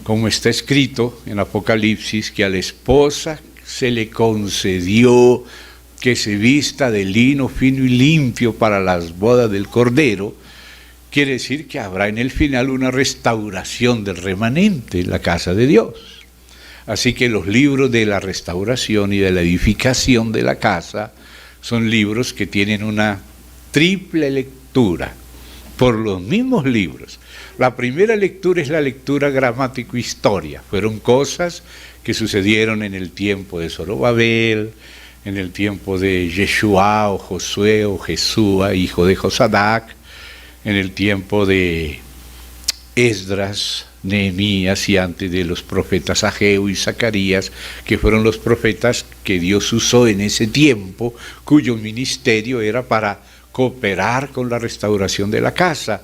como está escrito en Apocalipsis, que a la esposa se le concedió que se vista de lino fino y limpio para las bodas del Cordero, quiere decir que habrá en el final una restauración del remanente en la casa de Dios. Así que los libros de la restauración y de la edificación de la casa son libros que tienen una triple lectura por los mismos libros. La primera lectura es la lectura gramático-historia. Fueron cosas que sucedieron en el tiempo de Zorobabel, en el tiempo de Yeshua o Josué o Jesúa, hijo de Josadac, en el tiempo de Esdras, Nehemías y antes de los profetas Ageo y Zacarías, que fueron los profetas que Dios usó en ese tiempo, cuyo ministerio era para cooperar con la restauración de la casa,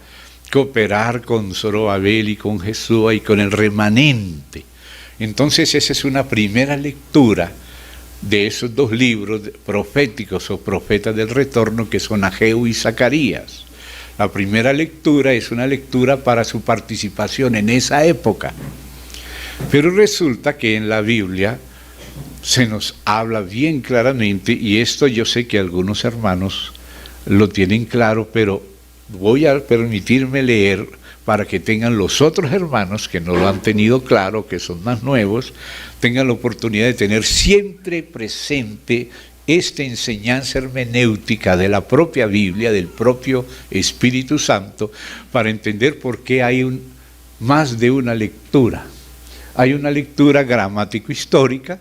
cooperar con Zorobabel y con Jesúa y con el remanente. Entonces esa es una primera lectura de esos dos libros proféticos o profetas del retorno que son Ageo y Zacarías. La primera lectura es una lectura para su participación en esa época. Pero resulta que en la Biblia se nos habla bien claramente, y esto yo sé que algunos hermanos lo tienen claro, pero voy a permitirme leer para que tengan los otros hermanos que no lo han tenido claro, que son más nuevos, tengan la oportunidad de tener siempre presente esta enseñanza hermenéutica de la propia Biblia, del propio Espíritu Santo, para entender por qué hay más de una lectura. Hay una lectura gramático-histórica,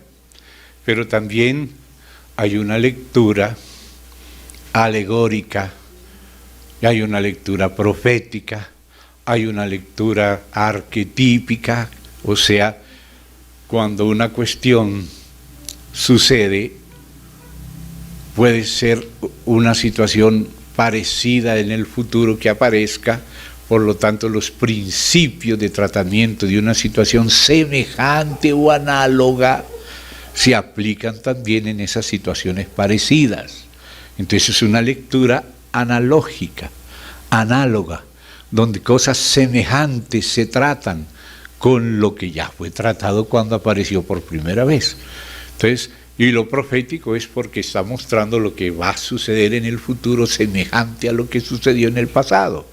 pero también hay una lectura alegórica, hay una lectura profética, hay una lectura arquetípica, o sea, cuando una cuestión sucede, puede ser una situación parecida en el futuro que aparezca, por lo tanto los principios de tratamiento de una situación semejante o análoga se aplican también en esas situaciones parecidas. Entonces es una lectura analógica, análoga, donde cosas semejantes se tratan con lo que ya fue tratado cuando apareció por primera vez. Entonces, y lo profético es porque está mostrando lo que va a suceder en el futuro semejante a lo que sucedió en el pasado.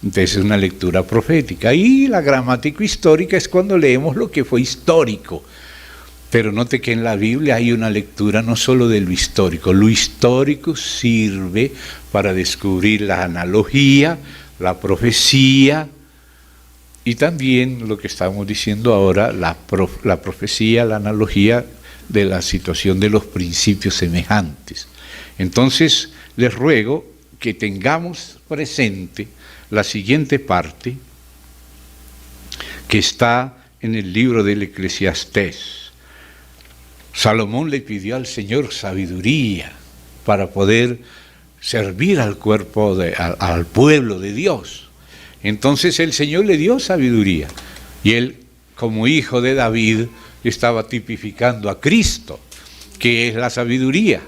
Entonces es una lectura profética. Y la gramática histórica es cuando leemos lo que fue histórico. Pero note que en la Biblia hay una lectura no solo de lo histórico sirve para descubrir la analogía, la profecía, y también lo que estamos diciendo ahora, la profecía, la analogía de la situación de los principios semejantes. Entonces, les ruego que tengamos presente la siguiente parte que está en el libro del Eclesiastés. Salomón le pidió al Señor sabiduría para poder servir al cuerpo, al pueblo de Dios. Entonces el Señor le dio sabiduría y él, como hijo de David, estaba tipificando a Cristo, que es la sabiduría.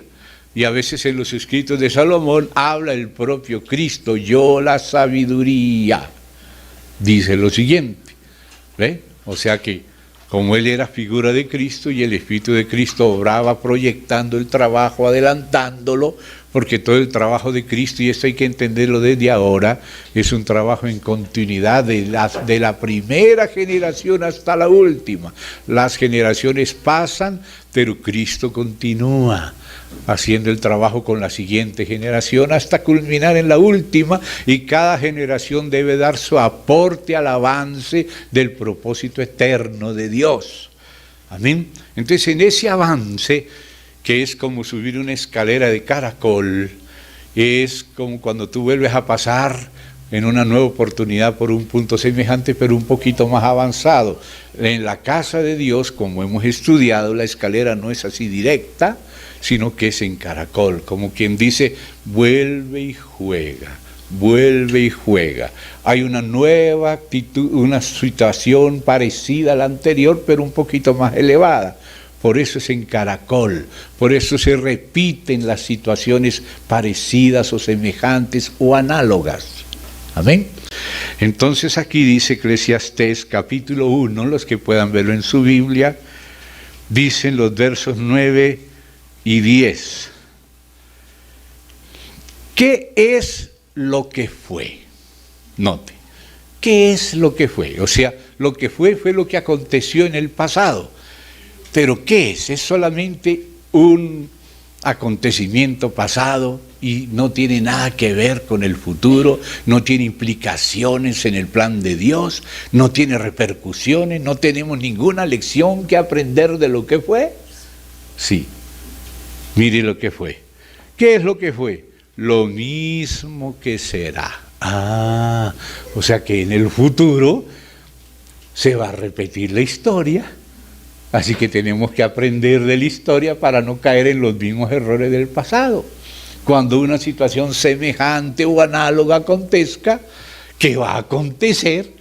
Y a veces en los escritos de Salomón habla el propio Cristo, yo la sabiduría, dice lo siguiente, ¿ve? O sea que como él era figura de Cristo y el Espíritu de Cristo obraba proyectando el trabajo, adelantándolo, porque todo el trabajo de Cristo, y esto hay que entenderlo desde ahora, es un trabajo en continuidad de la primera generación hasta la última. Las generaciones pasan, pero Cristo continúa haciendo el trabajo con la siguiente generación hasta culminar en la última, y cada generación debe dar su aporte al avance del propósito eterno de Dios. Amén. Entonces en ese avance, que es como subir una escalera de caracol, es como cuando tú vuelves a pasar en una nueva oportunidad por un punto semejante, pero un poquito más avanzado. En la casa de Dios, como hemos estudiado, la escalera no es así directa, sino que es en caracol, como quien dice, vuelve y juega, vuelve y juega. Hay una nueva actitud, una situación parecida a la anterior, pero un poquito más elevada. Por eso es en caracol, por eso se repiten las situaciones parecidas o semejantes o análogas. Amén. Entonces aquí dice Eclesiastés capítulo 1, los que puedan verlo en su Biblia, dicen los versos 9 y 10. ¿Qué es lo que fue? Note, ¿qué es lo que fue? O sea, lo que fue lo que aconteció en el pasado. ¿Pero qué es? Es solamente un acontecimiento pasado y no tiene nada que ver con el futuro, no tiene implicaciones en el plan de Dios, no tiene repercusiones, no tenemos ninguna lección que aprender de lo que fue. Sí, mire lo que fue. ¿Qué es lo que fue? Lo mismo que será. O sea que en el futuro se va a repetir la historia. Así que tenemos que aprender de la historia para no caer en los mismos errores del pasado. Cuando una situación semejante o análoga acontezca, ¿qué va a acontecer?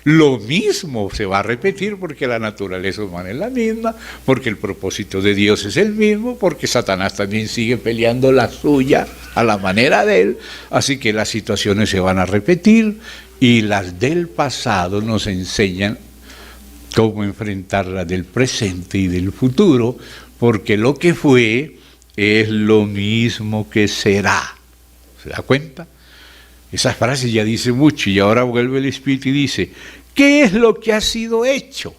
Lo mismo se va a repetir porque la naturaleza humana es la misma, porque el propósito de Dios es el mismo, porque Satanás también sigue peleando la suya a la manera de él. Así que las situaciones se van a repetir y las del pasado nos enseñan cómo enfrentar las del presente y del futuro, porque lo que fue es lo mismo que será. ¿Se da cuenta? Esa frase ya dice mucho y ahora vuelve el Espíritu y dice, ¿qué es lo que ha sido hecho?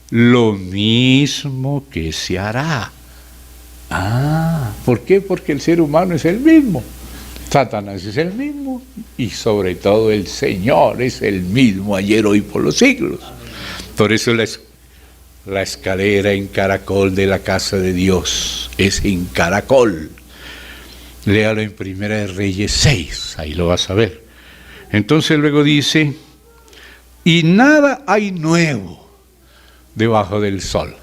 Lo mismo que se hará. ¿Por qué? Porque el ser humano es el mismo. Satanás es el mismo y sobre todo el Señor es el mismo ayer, hoy, por los siglos. Por eso la escalera en caracol de la casa de Dios es en caracol. Léalo en Primera de Reyes 6, ahí lo vas a ver. Entonces luego dice, y nada hay nuevo debajo del sol.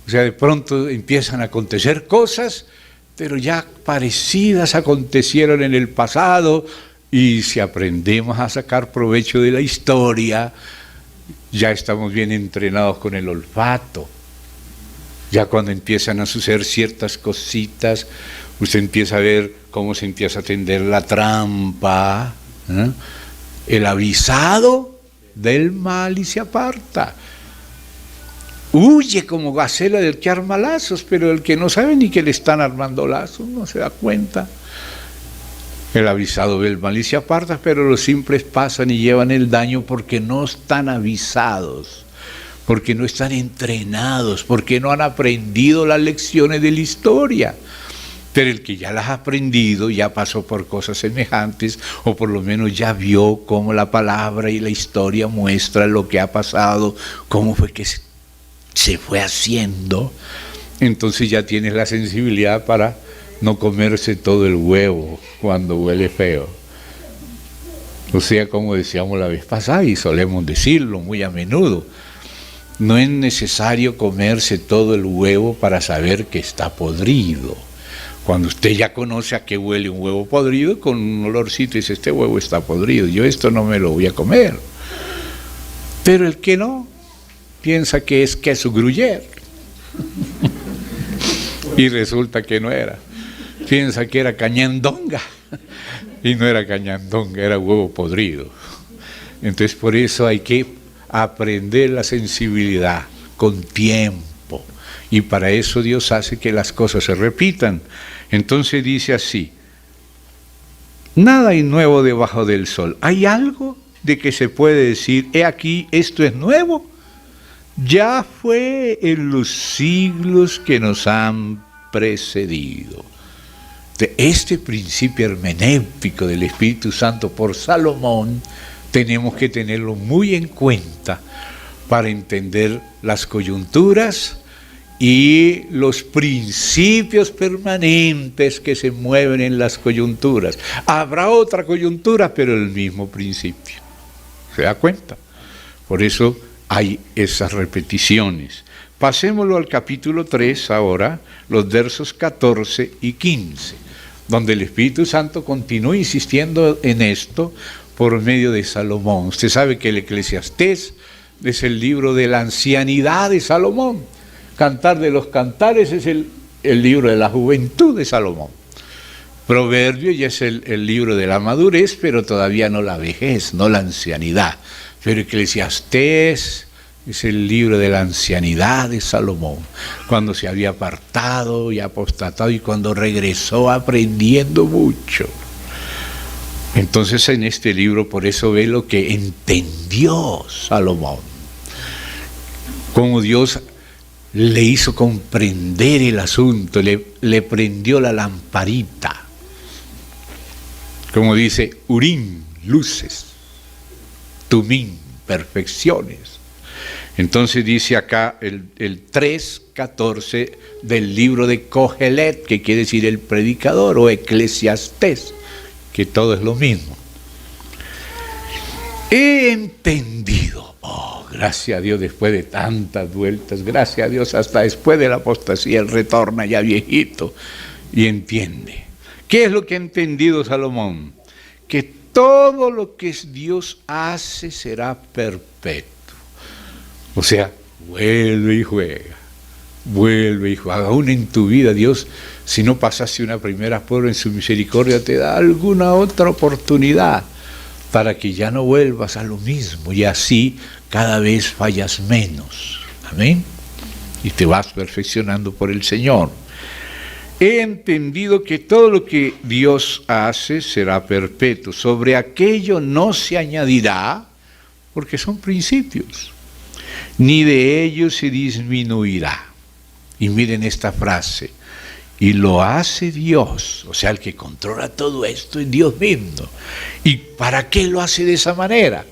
O sea, de pronto empiezan a acontecer cosas, pero ya parecidas acontecieron en el pasado, y si aprendemos a sacar provecho de la historia, ya estamos bien entrenados con el olfato. Ya cuando empiezan a suceder ciertas cositas, usted empieza a ver cómo se empieza a tender la trampa, el avisado del mal y se aparta. Huye como gacela del que arma lazos, pero el que no sabe ni que le están armando lazos no se da cuenta. El avisado ve el mal y se aparta, pero los simples pasan y llevan el daño porque no están avisados, porque no están entrenados, porque no han aprendido las lecciones de la historia. Pero el que ya las ha aprendido, ya pasó por cosas semejantes, o por lo menos ya vio cómo la palabra y la historia muestran lo que ha pasado, cómo fue que se fue haciendo, entonces ya tienes la sensibilidad para no comerse todo el huevo cuando huele feo. O sea, como decíamos la vez pasada, y solemos decirlo muy a menudo, no es necesario comerse todo el huevo para saber que está podrido. Cuando usted ya conoce a qué huele un huevo podrido, con un olorcito dice, este huevo está podrido, yo esto no me lo voy a comer. Pero el que no, piensa que es queso gruyère. Y resulta que no era. Piensa que era cañandonga. Y no era cañandonga, era huevo podrido. Entonces por eso hay que aprender la sensibilidad con tiempo. Y para eso Dios hace que las cosas se repitan. Entonces dice así, nada hay nuevo debajo del sol. ¿Hay algo de que se puede decir, he aquí, esto es nuevo? Ya fue en los siglos que nos han precedido. De este principio hermenéutico del Espíritu Santo por Salomón, tenemos que tenerlo muy en cuenta para entender las coyunturas y los principios permanentes que se mueven en las coyunturas. Habrá otra coyuntura, pero el mismo principio. ¿Se da cuenta? Por eso hay esas repeticiones. Pasémoslo al capítulo 3 ahora, los versos 14 y 15, donde el Espíritu Santo continúa insistiendo en esto por medio de Salomón. Usted sabe que el Eclesiastés es el libro de la ancianidad de Salomón. Cantar de los Cantares es el libro de la juventud de Salomón. Proverbio ya es el libro de la madurez, pero todavía no la vejez, no la ancianidad. Pero Eclesiastés es el libro de la ancianidad de Salomón, cuando se había apartado y apostatado y cuando regresó aprendiendo mucho. Entonces en este libro por eso ve lo que entendió Salomón, cómo Dios le hizo comprender el asunto, le prendió la lamparita. Como dice, Urim, luces, Tumim, perfecciones. Entonces dice acá el 3:14 del libro de Kohelet, que quiere decir el predicador, o Eclesiastés, que todo es lo mismo. He entendido, gracias a Dios, después de tantas vueltas, gracias a Dios, hasta después de la apostasía, él retorna ya viejito y entiende. ¿Qué es lo que ha entendido Salomón? Que todo lo que Dios hace será perpetuo. O sea, vuelve y juega, aún en tu vida Dios, si no pasaste una primera prueba, en su misericordia te da alguna otra oportunidad para que ya no vuelvas a lo mismo y así cada vez fallas menos. Amén. Y te vas perfeccionando por el Señor. He entendido que todo lo que Dios hace será perpetuo. Sobre aquello no se añadirá, porque son principios, ni de ello se disminuirá. Y miren esta frase, y lo hace Dios, o sea, el que controla todo esto es Dios mismo. ¿Y para qué lo hace de esa manera?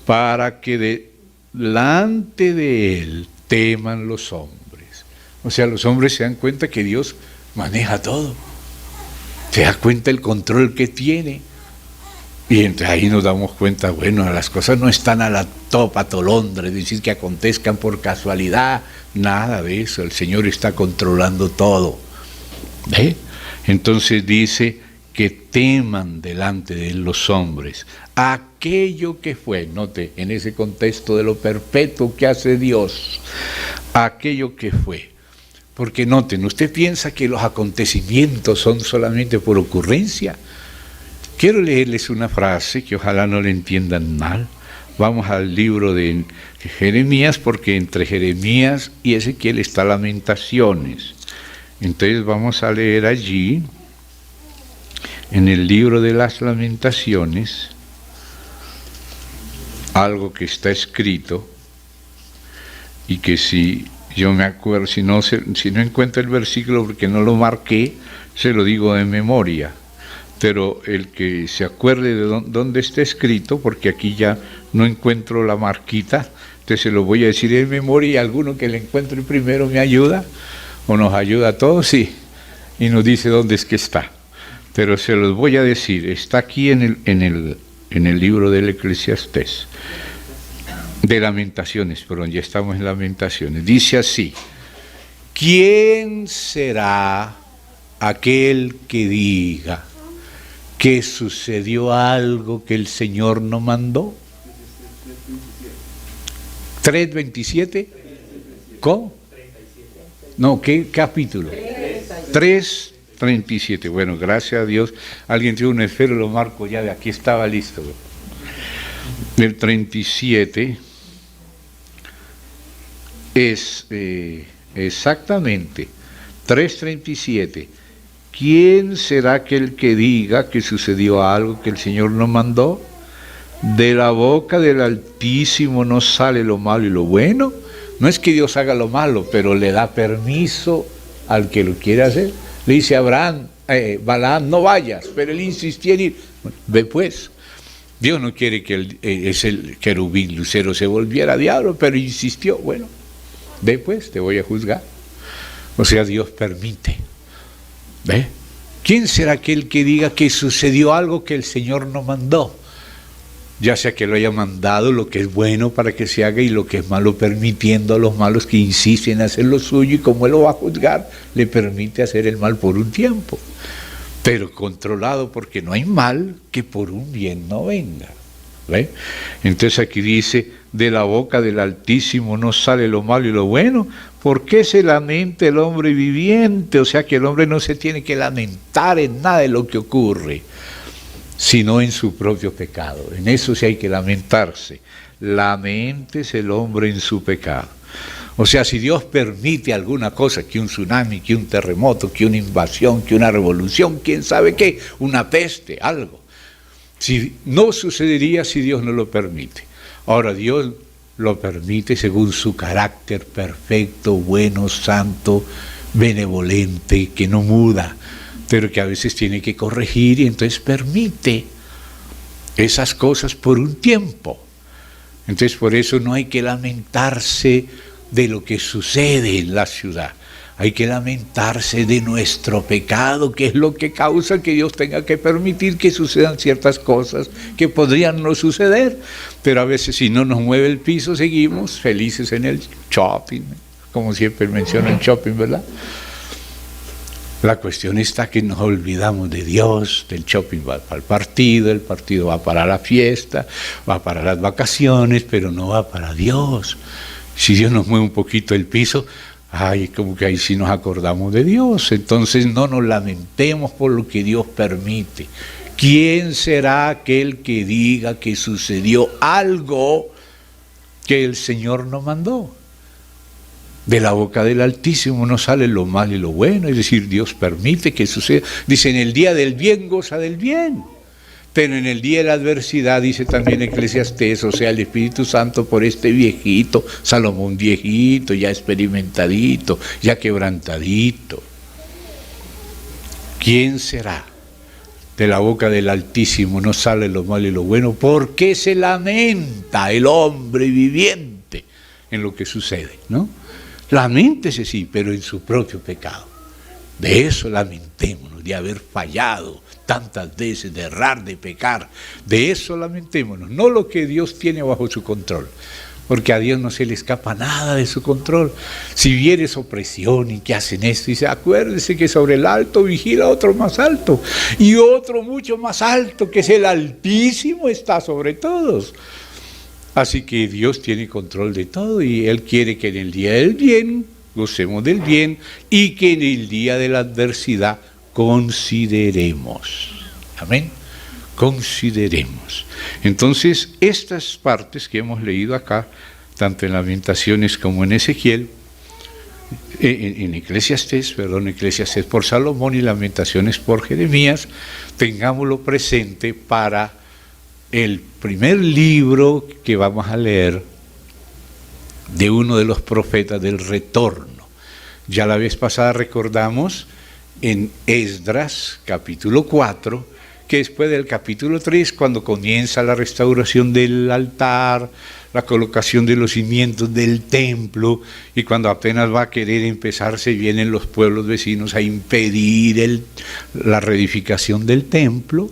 Para que delante de Él teman los hombres. O sea, los hombres se dan cuenta que Dios maneja todo, se da cuenta el control que tiene, y entonces ahí nos damos cuenta, bueno, las cosas no están a la topa tolondra, es decir, que acontezcan por casualidad, nada de eso, el Señor está controlando todo. ¿Ve? Entonces dice que teman delante de Él los hombres aquello que fue, note, en ese contexto de lo perpetuo que hace Dios, aquello que fue. Porque noten, usted piensa que los acontecimientos son solamente por ocurrencia. Quiero leerles una frase que ojalá no le entiendan mal. Vamos al libro de Jeremías, porque entre Jeremías y Ezequiel está Lamentaciones. Entonces vamos a leer allí, en el libro de las Lamentaciones, algo que está escrito y que si yo me acuerdo, si no encuentro el versículo porque no lo marqué, se lo digo de memoria. Pero el que se acuerde de dónde está escrito, porque aquí ya no encuentro la marquita, entonces se lo voy a decir en memoria y alguno que le encuentre primero me ayuda, o nos ayuda a todos y nos dice dónde es que está. Pero se los voy a decir, está aquí en el libro del Eclesiastés. De Lamentaciones, perdón, ya estamos en Lamentaciones. Dice así: ¿quién será aquel que diga que sucedió algo que el Señor no mandó? 3:27. ¿Cómo? No, ¿qué capítulo? 3:37. Bueno, gracias a Dios. Alguien tiene un esfero, lo marco ya, de aquí estaba listo. El 37 es exactamente 3:37. ¿Quién será aquel que diga que sucedió algo que el Señor no mandó? De la boca del Altísimo no sale lo malo y lo bueno. No es que Dios haga lo malo, pero le da permiso al que lo quiere hacer. Le dice a Abraham, Balaam, no vayas, pero él insistía en ir. Bueno, ve pues. Dios no quiere que el querubín lucero se volviera diablo, pero insistió. Bueno, ve pues, te voy a juzgar. O sea, Dios permite. ¿Ve? ¿Quién será aquel que diga que sucedió algo que el Señor no mandó? Ya sea que lo haya mandado, lo que es bueno para que se haga, y lo que es malo permitiendo a los malos que insisten en hacer lo suyo, y como Él lo va a juzgar, le permite hacer el mal por un tiempo, pero controlado, porque no hay mal que por un bien no venga. ¿Ve? Entonces aquí dice, de la boca del Altísimo no sale lo malo y lo bueno. ¿Por qué se lamenta el hombre viviente? O sea que el hombre no se tiene que lamentar en nada de lo que ocurre, sino en su propio pecado. En eso sí hay que lamentarse. Laméntese el hombre en su pecado. O sea, si Dios permite alguna cosa, que un tsunami, que un terremoto, que una invasión, que una revolución, quién sabe qué, una peste, algo. Si no sucedería si Dios no lo permite. Ahora, Dios lo permite según su carácter perfecto, bueno, santo, benevolente, que no muda, pero que a veces tiene que corregir y entonces permite esas cosas por un tiempo. Entonces por eso no hay que lamentarse de lo que sucede en la ciudad. Hay que lamentarse de nuestro pecado, que es lo que causa que Dios tenga que permitir que sucedan ciertas cosas que podrían no suceder. Pero a veces si no nos mueve el piso, seguimos felices en el shopping, como siempre menciono el shopping, ¿verdad? La cuestión está que nos olvidamos de Dios, del shopping va para el partido va para la fiesta, va para las vacaciones, pero no va para Dios. Si Dios nos mueve un poquito el piso, ay, como que ahí sí nos acordamos de Dios. Entonces no nos lamentemos por lo que Dios permite. ¿Quién será aquel que diga que sucedió algo que el Señor no mandó? De la boca del Altísimo no sale lo malo y lo bueno, es decir, Dios permite que suceda. Dice, en el día del bien goza del bien, pero en el día de la adversidad, dice también Eclesiastés, o sea, el Espíritu Santo por este viejito, Salomón viejito, ya experimentadito, ya quebrantadito. ¿Quién será? De la boca del Altísimo no sale lo malo y lo bueno. ¿Por qué se lamenta el hombre viviente en lo que sucede, no? Laméntese, sí, pero en su propio pecado. De eso lamentémonos, de haber fallado tantas veces, de errar, de pecar. De eso lamentémonos, no lo que Dios tiene bajo su control. Porque a Dios no se le escapa nada de su control. Si vienes opresión y que hacen esto, dice, acuérdese que sobre el alto vigila otro más alto. Y otro mucho más alto, que es el Altísimo, está sobre todos. Así que Dios tiene control de todo y Él quiere que en el día del bien gocemos del bien y que en el día de la adversidad consideremos. Amén. Consideremos. Entonces, estas partes que hemos leído acá, tanto en Lamentaciones como en Ezequiel, en Eclesiastés por Salomón y Lamentaciones por Jeremías, tengámoslo presente para el primer libro que vamos a leer de uno de los profetas del retorno. Ya la vez pasada recordamos en Esdras, capítulo 4, que después del capítulo 3, cuando comienza la restauración del altar, la colocación de los cimientos del templo, y cuando apenas va a querer empezarse, vienen los pueblos vecinos a impedir la reedificación del templo.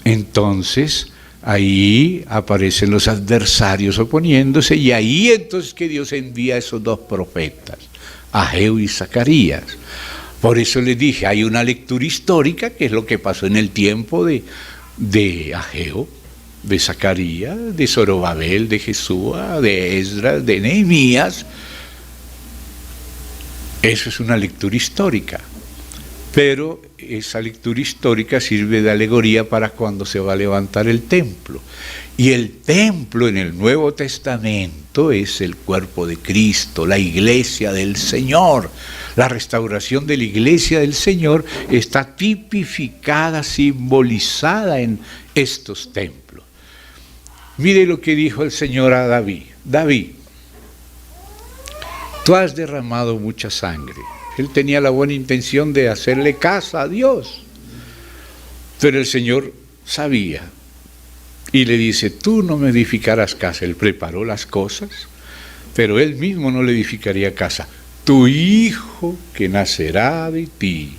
Entonces ahí aparecen los adversarios oponiéndose, y ahí entonces que Dios envía a esos dos profetas, Ageo y Zacarías. Por eso les dije, hay una lectura histórica, que es lo que pasó en el tiempo de Ageo, de Zacarías, de Zorobabel, de Jesúa, de Esdras, de Nehemías. Eso es una lectura histórica. Pero esa lectura histórica sirve de alegoría para cuando se va a levantar el templo. Y el templo en el Nuevo Testamento es el cuerpo de Cristo, la iglesia del Señor. La restauración de la iglesia del Señor está tipificada, simbolizada en estos templos. Mire lo que dijo el Señor a David. David, tú has derramado mucha sangre. Él tenía la buena intención de hacerle casa a Dios, pero el Señor sabía y le dice, tú no me edificarás casa. Él preparó las cosas, pero él mismo no le edificaría casa. Tu hijo que nacerá de ti,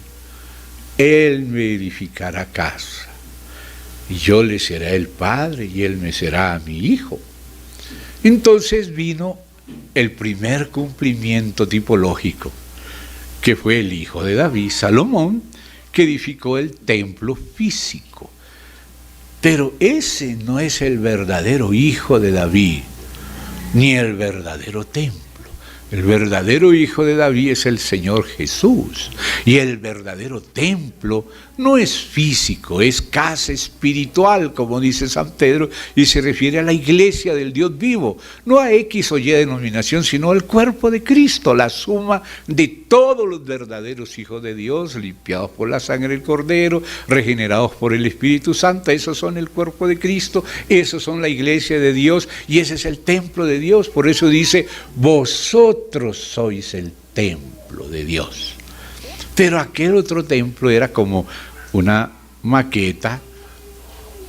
él me edificará casa, y yo le seré el padre y él me será mi hijo. Entonces vino el primer cumplimiento tipológico, que fue el hijo de David, Salomón, que edificó el templo físico. Pero ese no es el verdadero hijo de David. ni el verdadero templo. El verdadero Hijo de David es el Señor Jesús. Y el verdadero templo no es físico, es casa espiritual, como dice San Pedro, y se refiere a la iglesia del Dios vivo, no a X o Y denominación, sino al cuerpo de Cristo, la suma de todos los verdaderos hijos de Dios, limpiados por la sangre del Cordero, regenerados por el Espíritu Santo. Esos son el cuerpo de Cristo, esos son la iglesia de Dios, y ese es el templo de Dios. Por eso dice, vosotros sois el templo de Dios. Pero aquel otro templo era como una maqueta,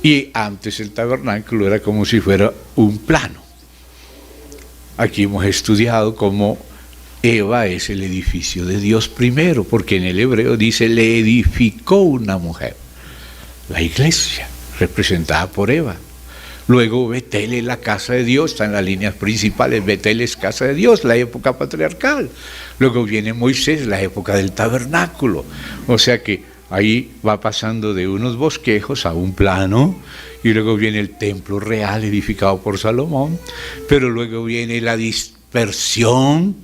y antes el tabernáculo era como si fuera un plano. Aquí hemos estudiado cómo Eva es el edificio de Dios primero, porque en el hebreo dice, le edificó una mujer. La iglesia, representada por Eva. Luego Betel es la casa de Dios, está en las líneas principales. Betel es casa de Dios, la época patriarcal. Luego viene Moisés, la época del tabernáculo. O sea que ahí va pasando de unos bosquejos a un plano, y luego viene el templo real edificado por Salomón, pero luego viene la dispersión,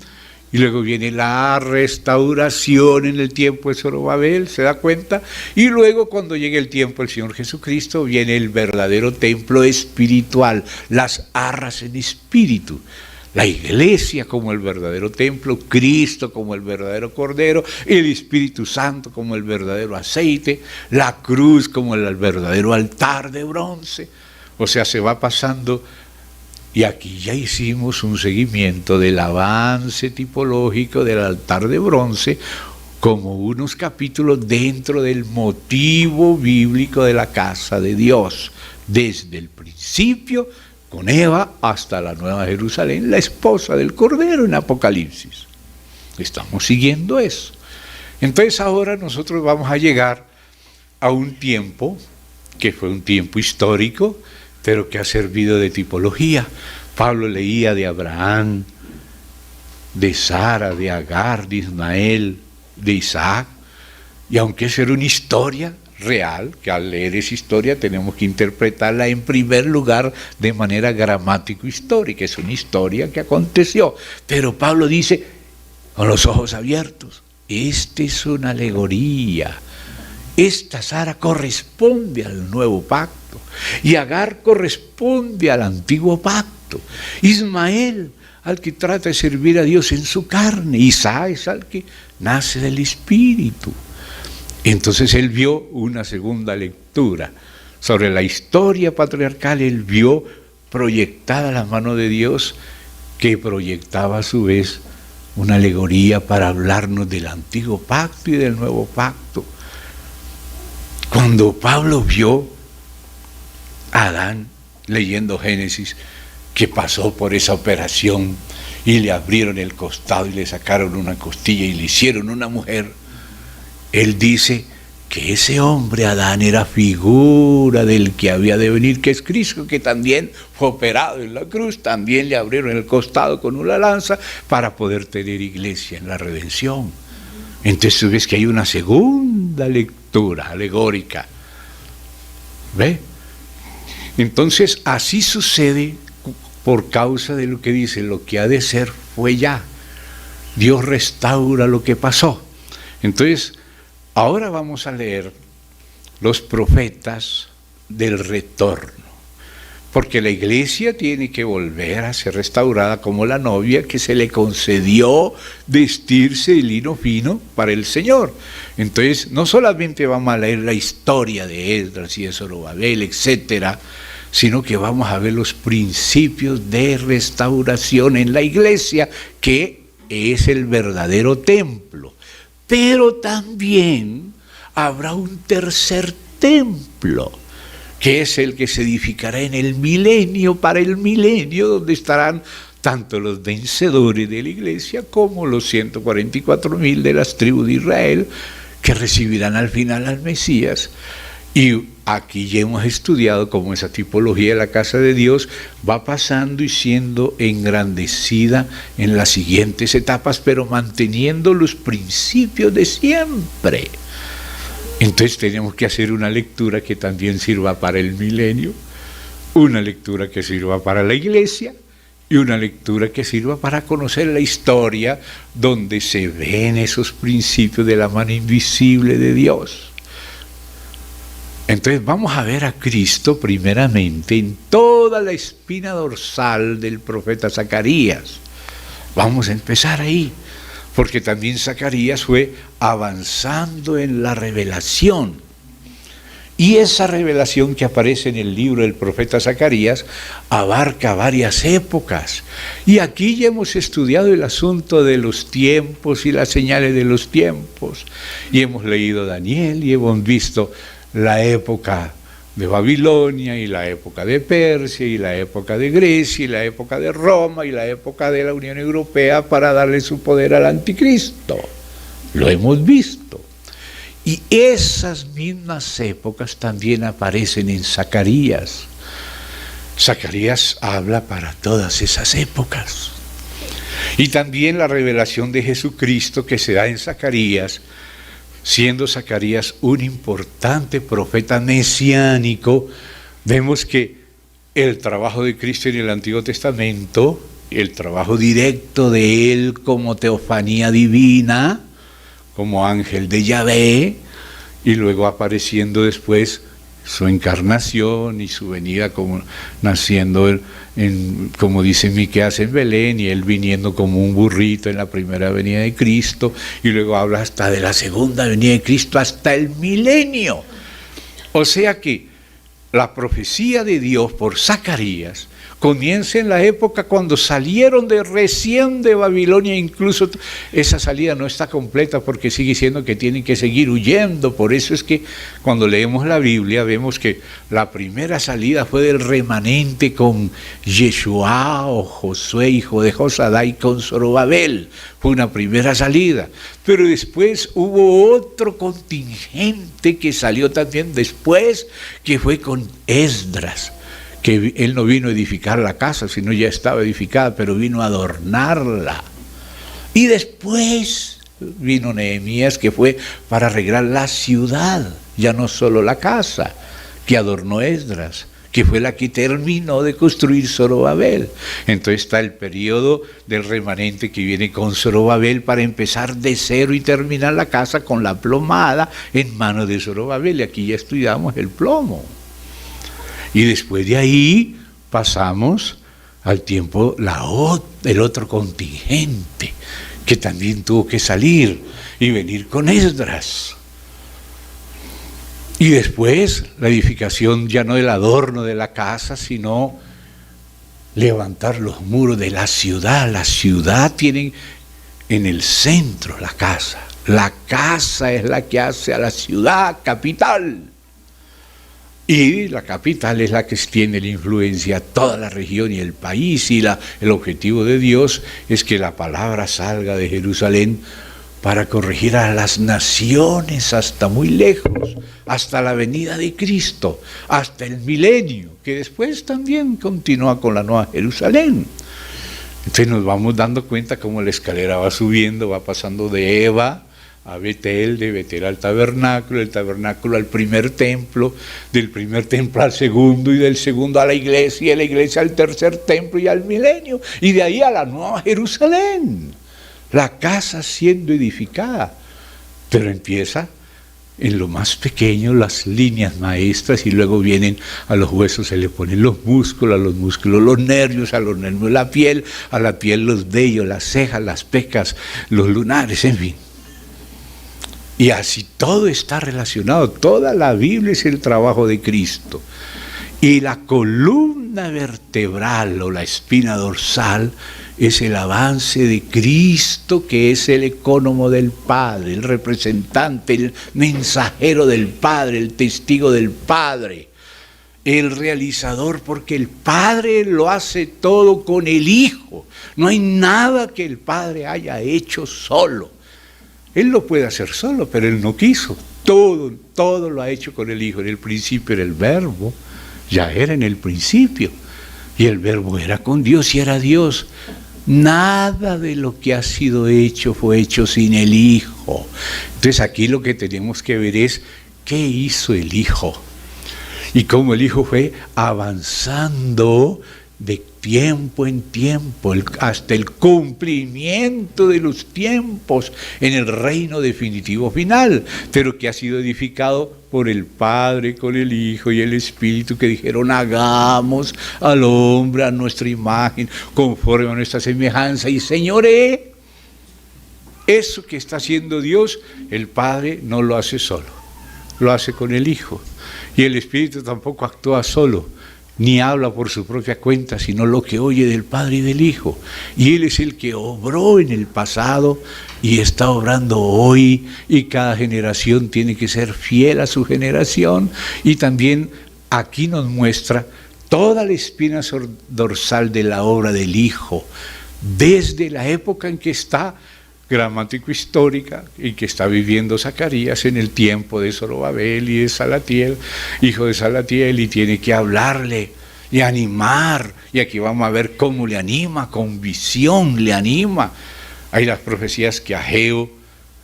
y luego viene la restauración en el tiempo de Zorobabel, ¿se da cuenta? Y luego cuando llegue el tiempo del Señor Jesucristo, viene el verdadero templo espiritual, las arras en espíritu. La iglesia como el verdadero templo, Cristo como el verdadero Cordero, el Espíritu Santo como el verdadero aceite, la cruz como el verdadero altar de bronce. O sea, se va pasando. Y aquí ya hicimos un seguimiento del avance tipológico del altar de bronce como unos capítulos dentro del motivo bíblico de la casa de Dios, desde el principio con Eva hasta la Nueva Jerusalén, la esposa del Cordero en Apocalipsis. Estamos siguiendo eso. Entonces ahora nosotros vamos a llegar a un tiempo que fue un tiempo histórico, pero que ha servido de tipología. Pablo leía de Abraham, de Sara, de Agar, de Ismael, de Isaac, y aunque esa era una historia real, que al leer esa historia tenemos que interpretarla en primer lugar de manera gramático-histórica, es una historia que aconteció, pero Pablo dice, con los ojos abiertos, esta es una alegoría. Esta Sara corresponde al nuevo pacto, y Agar corresponde al antiguo pacto. Ismael, al que trata de servir a Dios en su carne. Isaac es al que nace del Espíritu. Entonces él vio una segunda lectura sobre la historia patriarcal. Él vio proyectada la mano de Dios, que proyectaba a su vez una alegoría para hablarnos del antiguo pacto y del nuevo pacto. Cuando Pablo vio a Adán, leyendo Génesis, que pasó por esa operación y le abrieron el costado y le sacaron una costilla y le hicieron una mujer, él dice que ese hombre Adán era figura del que había de venir, que es Cristo, que también fue operado en la cruz, también le abrieron el costado con una lanza para poder tener iglesia en la redención. Entonces tú ves que hay una segunda lectura alegórica. ¿Ve? Entonces así sucede por causa de lo que dice, lo que ha de ser fue ya. Dios restaura lo que pasó. Entonces, ahora vamos a leer los profetas del retorno. Porque la iglesia tiene que volver a ser restaurada como la novia que se le concedió vestirse de lino fino para el Señor. Entonces, no solamente vamos a leer la historia de Esdras y de Zorobabel, etcétera, sino que vamos a ver los principios de restauración en la iglesia, que es el verdadero templo. Pero también habrá un tercer templo, que es el que se edificará en el milenio, para el milenio, donde estarán tanto los vencedores de la iglesia como los 144.000 de las tribus de Israel, que recibirán al final al Mesías. Y aquí ya hemos estudiado cómo esa tipología de la casa de Dios va pasando y siendo engrandecida en las siguientes etapas, pero manteniendo los principios de siempre. Entonces tenemos que hacer una lectura que también sirva para el milenio, una lectura que sirva para la iglesia y una lectura que sirva para conocer la historia donde se ven esos principios de la mano invisible de Dios. Entonces vamos a ver a Cristo primeramente en toda la espina dorsal del profeta Zacarías. Vamos a empezar ahí, porque también Zacarías fue avanzando en la revelación. Y esa revelación que aparece en el libro del profeta Zacarías abarca varias épocas. Y aquí ya hemos estudiado el asunto de los tiempos y las señales de los tiempos. Y hemos leído Daniel y hemos visto la época de Babilonia y la época de Persia y la época de Grecia y la época de Roma y la época de la Unión Europea para darle su poder al anticristo. Lo hemos visto. Y esas mismas épocas también aparecen en Zacarías. Zacarías habla para todas esas épocas. Y también la revelación de Jesucristo que se da en Zacarías, siendo Zacarías un importante profeta mesiánico, vemos que el trabajo de Cristo en el Antiguo Testamento, el trabajo directo de Él como teofanía divina, como ángel de Yahvé, y luego apareciendo después su encarnación y su venida como naciendo como dice Miqueas en Belén, y él viniendo como un burrito en la primera venida de Cristo, y luego habla hasta de la segunda venida de Cristo hasta el milenio. O sea que la profecía de Dios por Zacarías comienza en la época cuando salieron recién de Babilonia. Incluso esa salida no está completa porque sigue diciendo que tienen que seguir huyendo. Por eso es que cuando leemos la Biblia vemos que la primera salida fue del remanente con Yeshua o Josué, hijo de Josadá, y con Zorobabel. Fue una primera salida. Pero después hubo otro contingente que salió también después, que fue con Esdras, que él no vino a edificar la casa, sino ya estaba edificada, pero vino a adornarla. Y después vino Nehemías, que fue para arreglar la ciudad, ya no solo la casa, que adornó Esdras, que fue la que terminó de construir Zorobabel. Entonces está el periodo del remanente que viene con Zorobabel para empezar de cero y terminar la casa con la plomada en manos de Zorobabel. Y aquí ya estudiamos el plomo. Y después de ahí pasamos al tiempo el otro contingente que también tuvo que salir y venir con Esdras. Y después la edificación ya no del adorno de la casa, sino levantar los muros de la ciudad. La ciudad tiene en el centro la casa. La casa es la que hace a la ciudad capital. Y la capital es la que tiene la influencia a toda la región y el país, y el objetivo de Dios es que la palabra salga de Jerusalén para corregir a las naciones hasta muy lejos, hasta la venida de Cristo, hasta el milenio, que después también continúa con la Nueva Jerusalén. Entonces nos vamos dando cuenta cómo la escalera va subiendo, va pasando de Eva a Betel, de Betel al tabernáculo, del tabernáculo al primer templo, del primer templo al segundo, y del segundo a la iglesia, y de la iglesia al tercer templo y al milenio, y de ahí a la Nueva Jerusalén, la casa siendo edificada. Pero empieza en lo más pequeño, las líneas maestras, y luego vienen a los huesos, se le ponen los músculos, a los músculos los nervios, a los nervios la piel, a la piel los vellos, las cejas, las pecas, los lunares, en fin. Y así todo está relacionado, toda la Biblia es el trabajo de Cristo. Y la columna vertebral o la espina dorsal es el avance de Cristo, que es el ecónomo del Padre, el representante, el mensajero del Padre, el testigo del Padre, el realizador, porque el Padre lo hace todo con el Hijo. No hay nada que el Padre haya hecho solo. Él lo puede hacer solo, pero Él no quiso. Todo lo ha hecho con el Hijo. En el principio era el Verbo, ya era en el principio. Y el Verbo era con Dios y era Dios. Nada de lo que ha sido hecho fue hecho sin el Hijo. Entonces aquí lo que tenemos que ver es qué hizo el Hijo. Y cómo el Hijo fue avanzando de tiempo en tiempo, hasta el cumplimiento de los tiempos en el reino definitivo final, pero que ha sido edificado por el Padre, con el Hijo y el Espíritu, que dijeron: hagamos al hombre a nuestra imagen, conforme a nuestra semejanza, y señoree. Eso que está haciendo Dios, el Padre no lo hace solo, lo hace con el Hijo, y el Espíritu tampoco actúa solo, ni habla por su propia cuenta, sino lo que oye del Padre y del Hijo. Y Él es el que obró en el pasado y está obrando hoy, y cada generación tiene que ser fiel a su generación. Y también aquí nos muestra toda la espina dorsal de la obra del Hijo, desde la época en que está gramático-histórica y que está viviendo Zacarías en el tiempo de Zorobabel y de Salatiel, hijo de Salatiel, y tiene que hablarle y animar, y aquí vamos a ver cómo le anima, con visión le anima. Hay las profecías que Ageo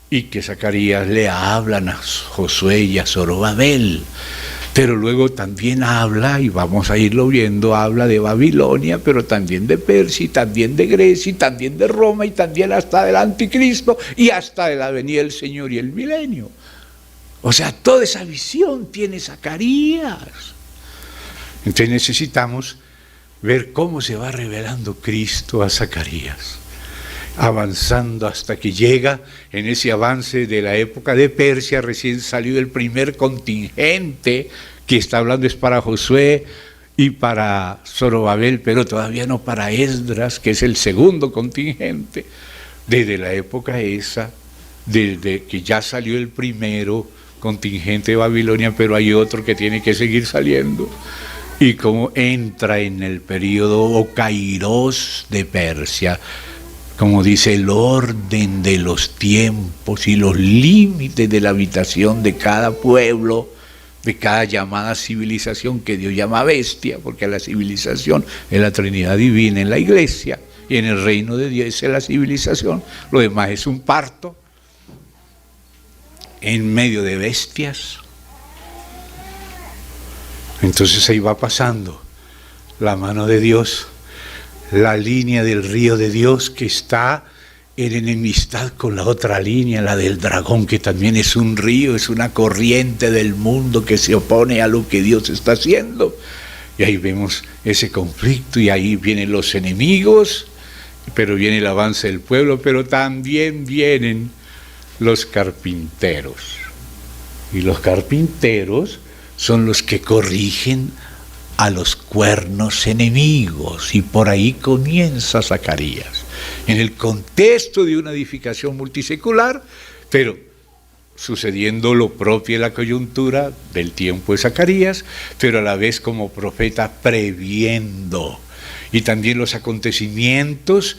y que Zacarías le hablan a Josué y a Zorobabel, pero luego también habla, y vamos a irlo viendo, habla de Babilonia, pero también de Persia, y también de Grecia, y también de Roma, y también hasta del anticristo, y hasta de la venida del Señor y el milenio. O sea, toda esa visión tiene Zacarías. Entonces necesitamos ver cómo se va revelando Cristo a Zacarías, avanzando hasta que llega en ese avance de la época de Persia. Recién salió el primer contingente, que está hablando es para Josué y para Zorobabel, pero todavía no para Esdras, que es el segundo contingente. Desde la época esa, desde que ya salió el primero contingente de Babilonia, pero hay otro que tiene que seguir saliendo. Y cómo entra en el periodo o kairos de Persia, como dice, el orden de los tiempos y los límites de la habitación de cada pueblo, de cada llamada civilización, que Dios llama bestia, porque la civilización es la Trinidad Divina en la iglesia, y en el reino de Dios es la civilización. Lo demás es un parto en medio de bestias. Entonces ahí va pasando la mano de Dios, la línea del río de Dios, que está en enemistad con la otra línea, la del dragón, que también es un río, es una corriente del mundo que se opone a lo que Dios está haciendo. Y ahí vemos ese conflicto, y ahí vienen los enemigos, pero viene el avance del pueblo, pero también vienen los carpinteros. Y los carpinteros son los que corrigen a los cuernos enemigos, y por ahí comienza Zacarías, en el contexto de una edificación multisecular, pero sucediendo lo propio de la coyuntura del tiempo de Zacarías, pero a la vez como profeta previendo, y también los acontecimientos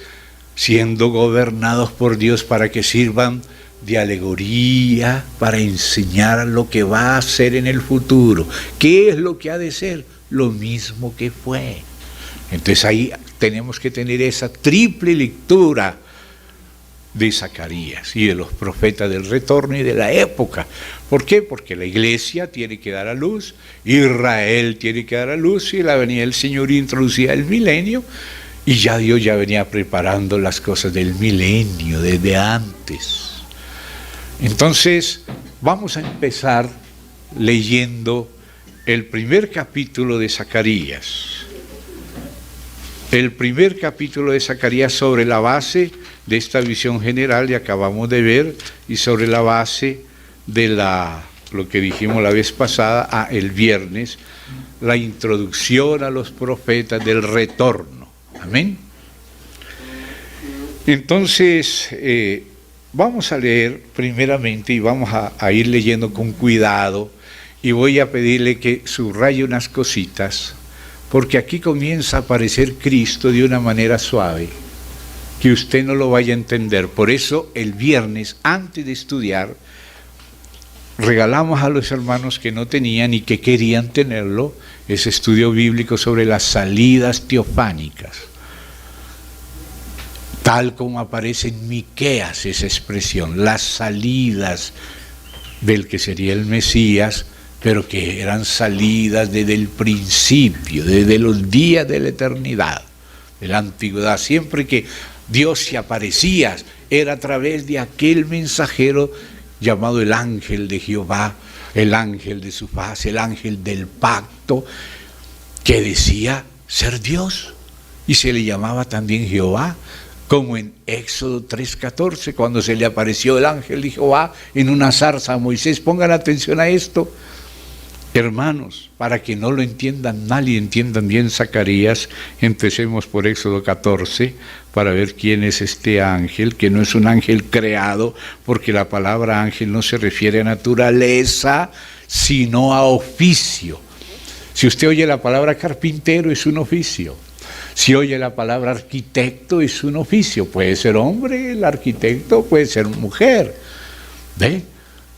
siendo gobernados por Dios para que sirvan de alegoría, para enseñar lo que va a ser en el futuro. ¿Qué es lo que ha de ser? Lo mismo que fue. Entonces ahí tenemos que tener esa triple lectura de Zacarías y de los profetas del retorno y de la época. ¿Por qué? Porque la iglesia tiene que dar a luz, Israel tiene que dar a luz, y la venida del Señor introducía el milenio, y ya Dios ya venía preparando las cosas del milenio desde antes. Entonces vamos a empezar leyendo el primer capítulo de Zacarías. El primer capítulo de Zacarías, sobre la base de esta visión general que acabamos de ver, y sobre la base de lo que dijimos la vez pasada, el viernes, la introducción a los profetas del retorno. Amén. Entonces, vamos a leer primeramente, y vamos a ir leyendo con cuidado, y voy a pedirle que subraye unas cositas, porque aquí comienza a aparecer Cristo de una manera suave, que usted no lo vaya a entender. Por eso el viernes, antes de estudiar, regalamos a los hermanos que no tenían y que querían tenerlo, ese estudio bíblico sobre las salidas teofánicas, tal como aparece en Miqueas esa expresión, las salidas del que sería el Mesías pero que eran salidas desde el principio, desde los días de la eternidad, de la antigüedad. Siempre que Dios se aparecía, era a través de aquel mensajero llamado el ángel de Jehová, el ángel de su faz, el ángel del pacto, que decía ser Dios, y se le llamaba también Jehová, como en Éxodo 3:14, cuando se le apareció el ángel de Jehová en una zarza a Moisés. Pongan atención a esto, hermanos, para que no lo entiendan mal y entiendan bien Zacarías. Empecemos por Éxodo 14 para ver quién es este ángel, que no es un ángel creado, porque la palabra ángel no se refiere a naturaleza, sino a oficio. Si usted oye la palabra carpintero, es un oficio. Si oye la palabra arquitecto, es un oficio. Puede ser hombre el arquitecto, puede ser mujer. ¿Ve?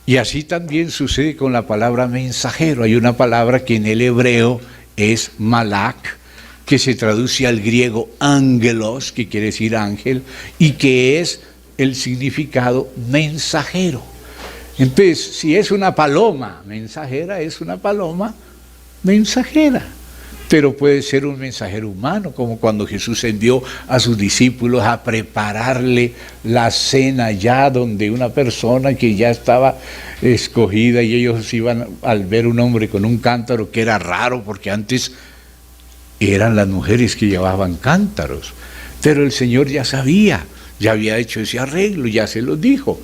Y así también sucede con la palabra mensajero. Hay una palabra que en el hebreo es malak, que se traduce al griego ángelos, que quiere decir ángel, y que es el significado mensajero. Entonces, si es una paloma mensajera, es una paloma mensajera. Pero puede ser un mensajero humano, como cuando Jesús envió a sus discípulos a prepararle la cena ya donde una persona que ya estaba escogida, y ellos iban al ver un hombre con un cántaro, que era raro porque antes eran las mujeres que llevaban cántaros. Pero el Señor ya sabía, ya había hecho ese arreglo, ya se los dijo: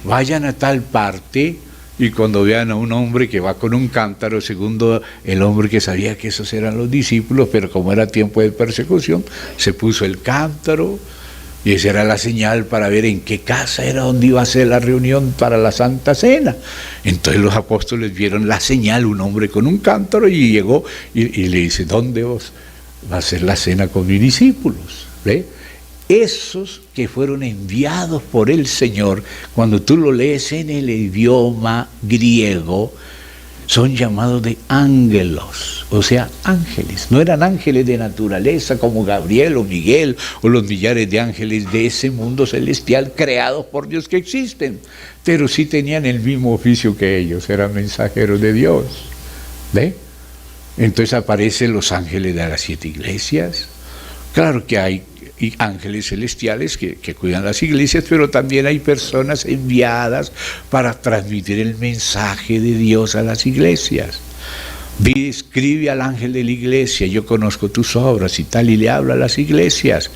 vayan a tal parte, y cuando vean a un hombre que va con un cántaro, segundo el hombre que sabía que esos eran los discípulos, pero como era tiempo de persecución, se puso el cántaro, y esa era la señal para ver en qué casa era donde iba a ser la reunión para la Santa Cena. Entonces los apóstoles vieron la señal, un hombre con un cántaro, y llegó y le dice: ¿dónde va a ser la cena con mis discípulos? ¿Ve? Esos que fueron enviados por el Señor, cuando tú lo lees en el idioma griego, son llamados de ángelos, o sea, ángeles. No eran ángeles de naturaleza como Gabriel o Miguel o los millares de ángeles de ese mundo celestial creados por Dios que existen, pero sí tenían el mismo oficio que ellos, eran mensajeros de Dios. ¿Ve? Entonces aparecen los ángeles de las 7 iglesias. Claro que hay ángeles celestiales que cuidan las iglesias, pero también hay personas enviadas para transmitir el mensaje de Dios a las iglesias. Escribe al ángel de la iglesia: yo conozco tus obras y tal, y le habla a las iglesias.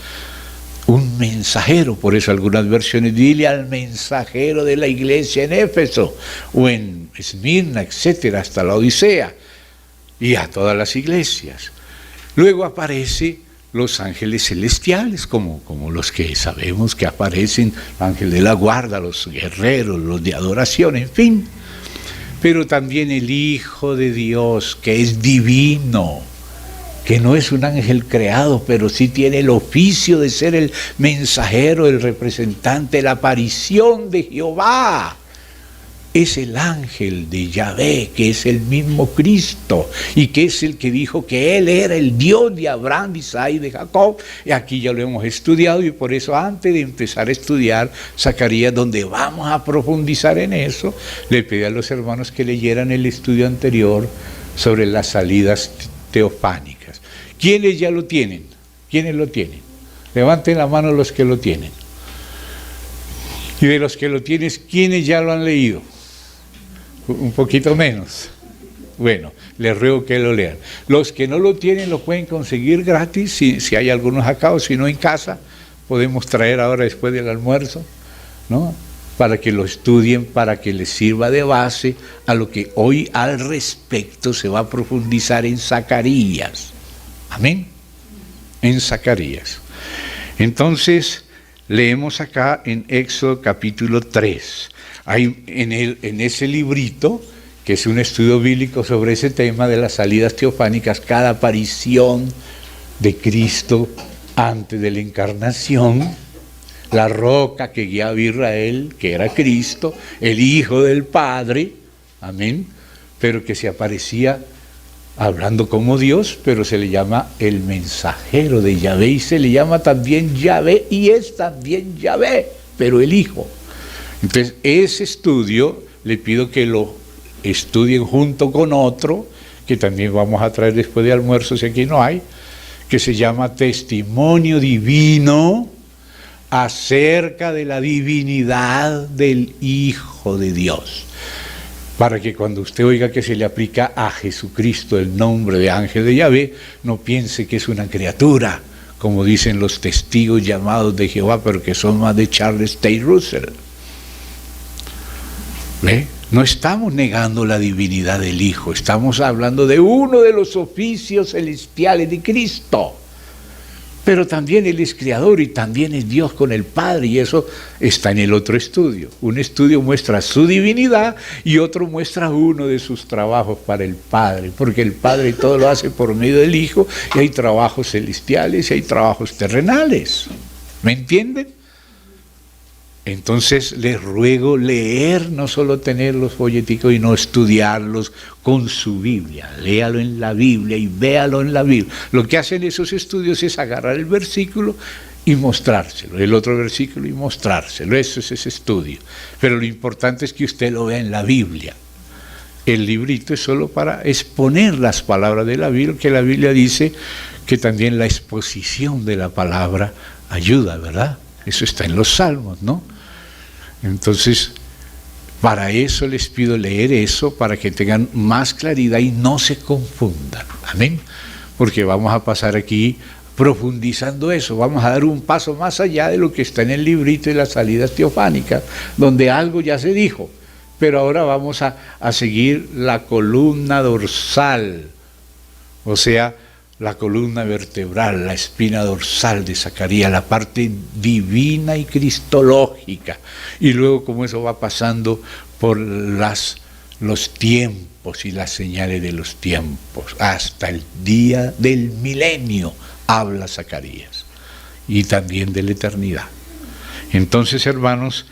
Un mensajero, por eso algunas versiones: dile al mensajero de la iglesia en Éfeso o en Esmirna, etcétera, hasta la Odisea, y a todas las iglesias. Luego aparece los ángeles celestiales, como los que sabemos que aparecen, el ángel de la guarda, los guerreros, los de adoración, en fin. Pero también el Hijo de Dios, que es divino, que no es un ángel creado, pero sí tiene el oficio de ser el mensajero, el representante, la aparición de Jehová. Es el ángel de Yahvé, que es el mismo Cristo, y que es el que dijo que Él era el Dios de Abraham, de Isaac y de Jacob. Y aquí ya lo hemos estudiado, y por eso antes de empezar a estudiar Zacarías, donde vamos a profundizar en eso, le pedí a los hermanos que leyeran el estudio anterior sobre las salidas teofánicas. ¿Quiénes ya lo tienen? ¿Quiénes lo tienen? Levanten la mano los que lo tienen. Y de los que lo tienen, ¿quiénes ya lo han leído? Un poquito menos. Bueno, les ruego que lo lean. Los que no lo tienen lo pueden conseguir gratis, si hay algunos acá, o si no en casa, podemos traer ahora después del almuerzo, ¿no? Para que lo estudien, para que les sirva de base a lo que hoy al respecto se va a profundizar en Zacarías. Amén. En Zacarías. Entonces, leemos acá en Éxodo capítulo 3. Hay en ese librito, que es un estudio bíblico sobre ese tema de las salidas teofánicas, cada aparición de Cristo antes de la encarnación, la roca que guiaba a Israel, que era Cristo, el Hijo del Padre, amén, pero que se aparecía hablando como Dios, pero se le llama el mensajero de Yahvé, y se le llama también Yahvé, y es también Yahvé, pero el Hijo. Entonces, ese estudio le pido que lo estudien junto con otro, que también vamos a traer después de almuerzo si aquí no hay, que se llama Testimonio Divino acerca de la divinidad del Hijo de Dios. Para que cuando usted oiga que se le aplica a Jesucristo el nombre de ángel de Yahvé, no piense que es una criatura, como dicen los testigos llamados de Jehová, pero que son más de Charles Taze Russell. ¿Ve? No estamos negando la divinidad del Hijo, estamos hablando de uno de los oficios celestiales de Cristo. Pero también Él es creador y también es Dios con el Padre, y eso está en el otro estudio. Un estudio muestra su divinidad y otro muestra uno de sus trabajos para el Padre, porque el Padre todo lo hace por medio del Hijo, y hay trabajos celestiales y hay trabajos terrenales. ¿Me entienden? Entonces les ruego leer, no solo tener los folleticos y no estudiarlos con su Biblia. Léalo en la Biblia y véalo en la Biblia. Lo que hacen esos estudios es agarrar el versículo y mostrárselo, el otro versículo y mostrárselo. Eso es ese estudio. Pero lo importante es que usted lo vea en la Biblia. El librito es solo para exponer las palabras de la Biblia, que la Biblia dice que también la exposición de la palabra ayuda, ¿verdad? Eso está en los Salmos, ¿no? Entonces, para eso les pido leer eso, para que tengan más claridad y no se confundan. Amén. Porque vamos a pasar aquí profundizando eso. Vamos a dar un paso más allá de lo que está en el librito de las salidas teofánicas, donde algo ya se dijo. Pero ahora vamos a seguir la columna dorsal, o sea, la columna vertebral, la espina dorsal de Zacarías, la parte divina y cristológica. Y luego como eso va pasando por los tiempos y las señales de los tiempos, hasta el día del milenio, habla Zacarías, y también de la eternidad. Entonces, hermanos,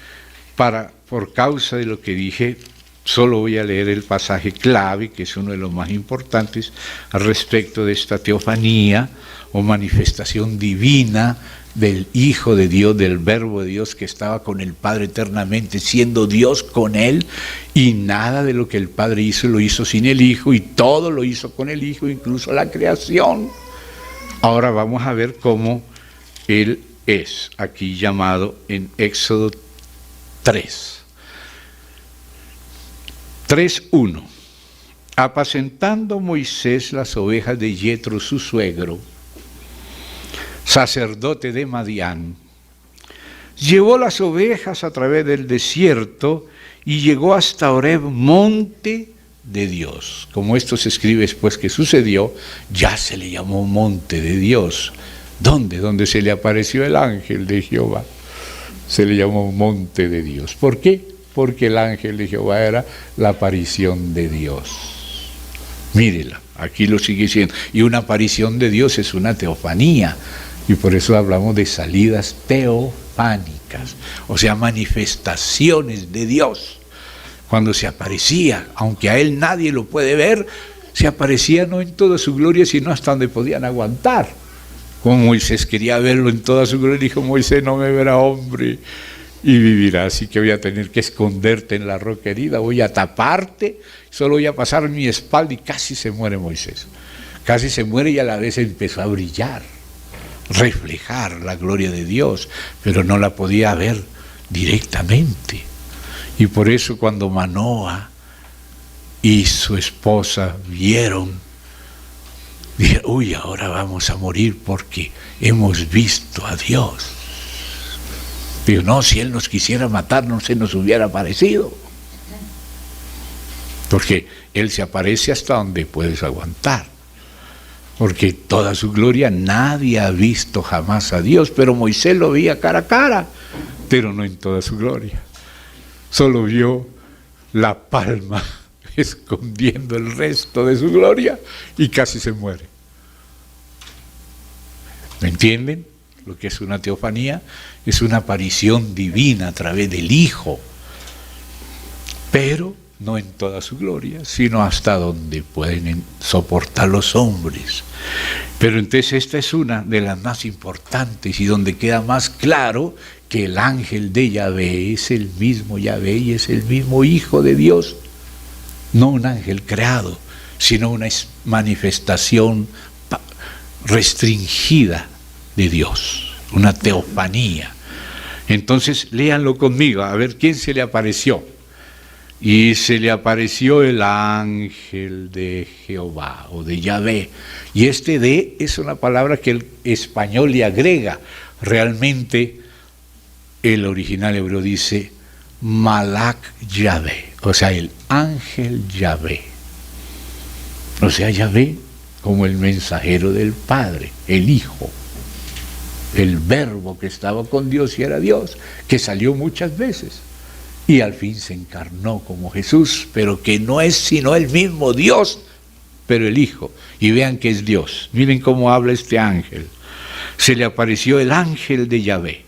por causa de lo que dije, solo voy a leer el pasaje clave, que es uno de los más importantes, al respecto de esta teofanía o manifestación divina del Hijo de Dios, del Verbo de Dios que estaba con el Padre eternamente, siendo Dios con Él, y nada de lo que el Padre hizo lo hizo sin el Hijo, y todo lo hizo con el Hijo, incluso la creación. Ahora vamos a ver cómo Él es, aquí llamado en Éxodo 3:1. Apacentando Moisés las ovejas de Yetro su suegro, sacerdote de Madián, llevó las ovejas a través del desierto y llegó hasta Horeb, monte de Dios. Como esto se escribe después que sucedió, ya se le llamó monte de Dios. ¿Dónde? Donde se le apareció el ángel de Jehová. Se le llamó monte de Dios. ¿Por qué? Porque el ángel de Jehová era la aparición de Dios. Mírela, aquí lo sigue diciendo. Y una aparición de Dios es una teofanía. Y por eso hablamos de salidas teofánicas, o sea, manifestaciones de Dios. Cuando se aparecía, aunque a Él nadie lo puede ver, se aparecía no en toda su gloria, sino hasta donde podían aguantar. Como Moisés quería verlo en toda su gloria, dijo: Moisés, no me verá hombre y vivirá, así que voy a tener que esconderte en la roca herida, voy a taparte, solo voy a pasar mi espalda. Y casi se muere Moisés, casi se muere, y a la vez empezó a brillar, reflejar la gloria de Dios, pero no la podía ver directamente. Y por eso cuando Manoa y su esposa vieron, dijeron: uy, ahora vamos a morir porque hemos visto a Dios. Digo, no, si Él nos quisiera matar no se nos hubiera aparecido, porque Él se aparece hasta donde puedes aguantar, porque toda su gloria nadie ha visto jamás a Dios. Pero Moisés lo veía cara a cara, pero no en toda su gloria. Solo vio la palma escondiendo el resto de su gloria y casi se muere. ¿Me entienden? Lo que es una teofanía es una aparición divina a través del Hijo, pero no en toda su gloria, sino hasta donde pueden soportar los hombres. Pero entonces esta es una de las más importantes y donde queda más claro que el ángel de Yahvé es el mismo Yahvé y es el mismo Hijo de Dios. no un ángel creado, sino una manifestación restringida de Dios, una teofanía. Entonces, léanlo conmigo, a ver quién se le apareció. Y se le apareció el ángel de Jehová, o de Yahvé. Y este de es una palabra que el español le agrega. Realmente, el original hebreo dice Malak Yahvé, o sea, el ángel Yahvé. O sea, Yahvé como el mensajero del Padre, el Hijo, el Verbo que estaba con Dios y era Dios, que salió muchas veces y al fin se encarnó como Jesús, pero que no es sino el mismo Dios, pero el Hijo. Y vean que es Dios. Miren cómo habla este ángel. Se le apareció el ángel de Yahvé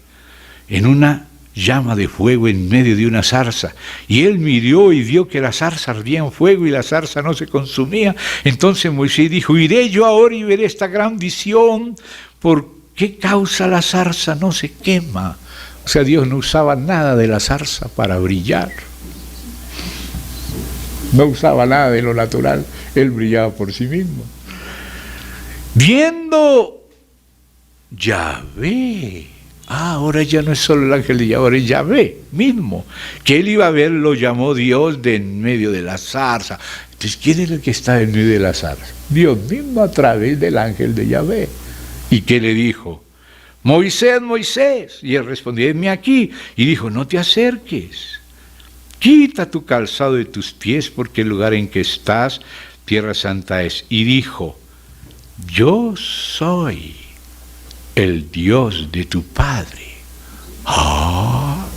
en una llama de fuego en medio de una zarza, y él miró y vio que la zarza ardía en fuego y la zarza no se consumía. Entonces Moisés dijo: iré yo ahora y veré esta gran visión. ¿Por qué causa la zarza no se quema? O sea, Dios no usaba nada de la zarza para brillar, no usaba nada de lo natural, él brillaba por sí mismo. Viendo Yahvé, ahora ya no es solo el ángel de Yahvé, ahora es Yahvé mismo, que él iba a ver, lo llamó Dios de en medio de la zarza. Entonces, ¿quién es el que está en medio de la zarza? Dios mismo a través del ángel de Yahvé. ¿Y qué le dijo? Moisés, Moisés. Y él respondió: heme aquí. Y dijo: no te acerques, quita tu calzado de tus pies, porque el lugar en que estás, tierra santa es. Y dijo: yo soy el Dios de tu padre.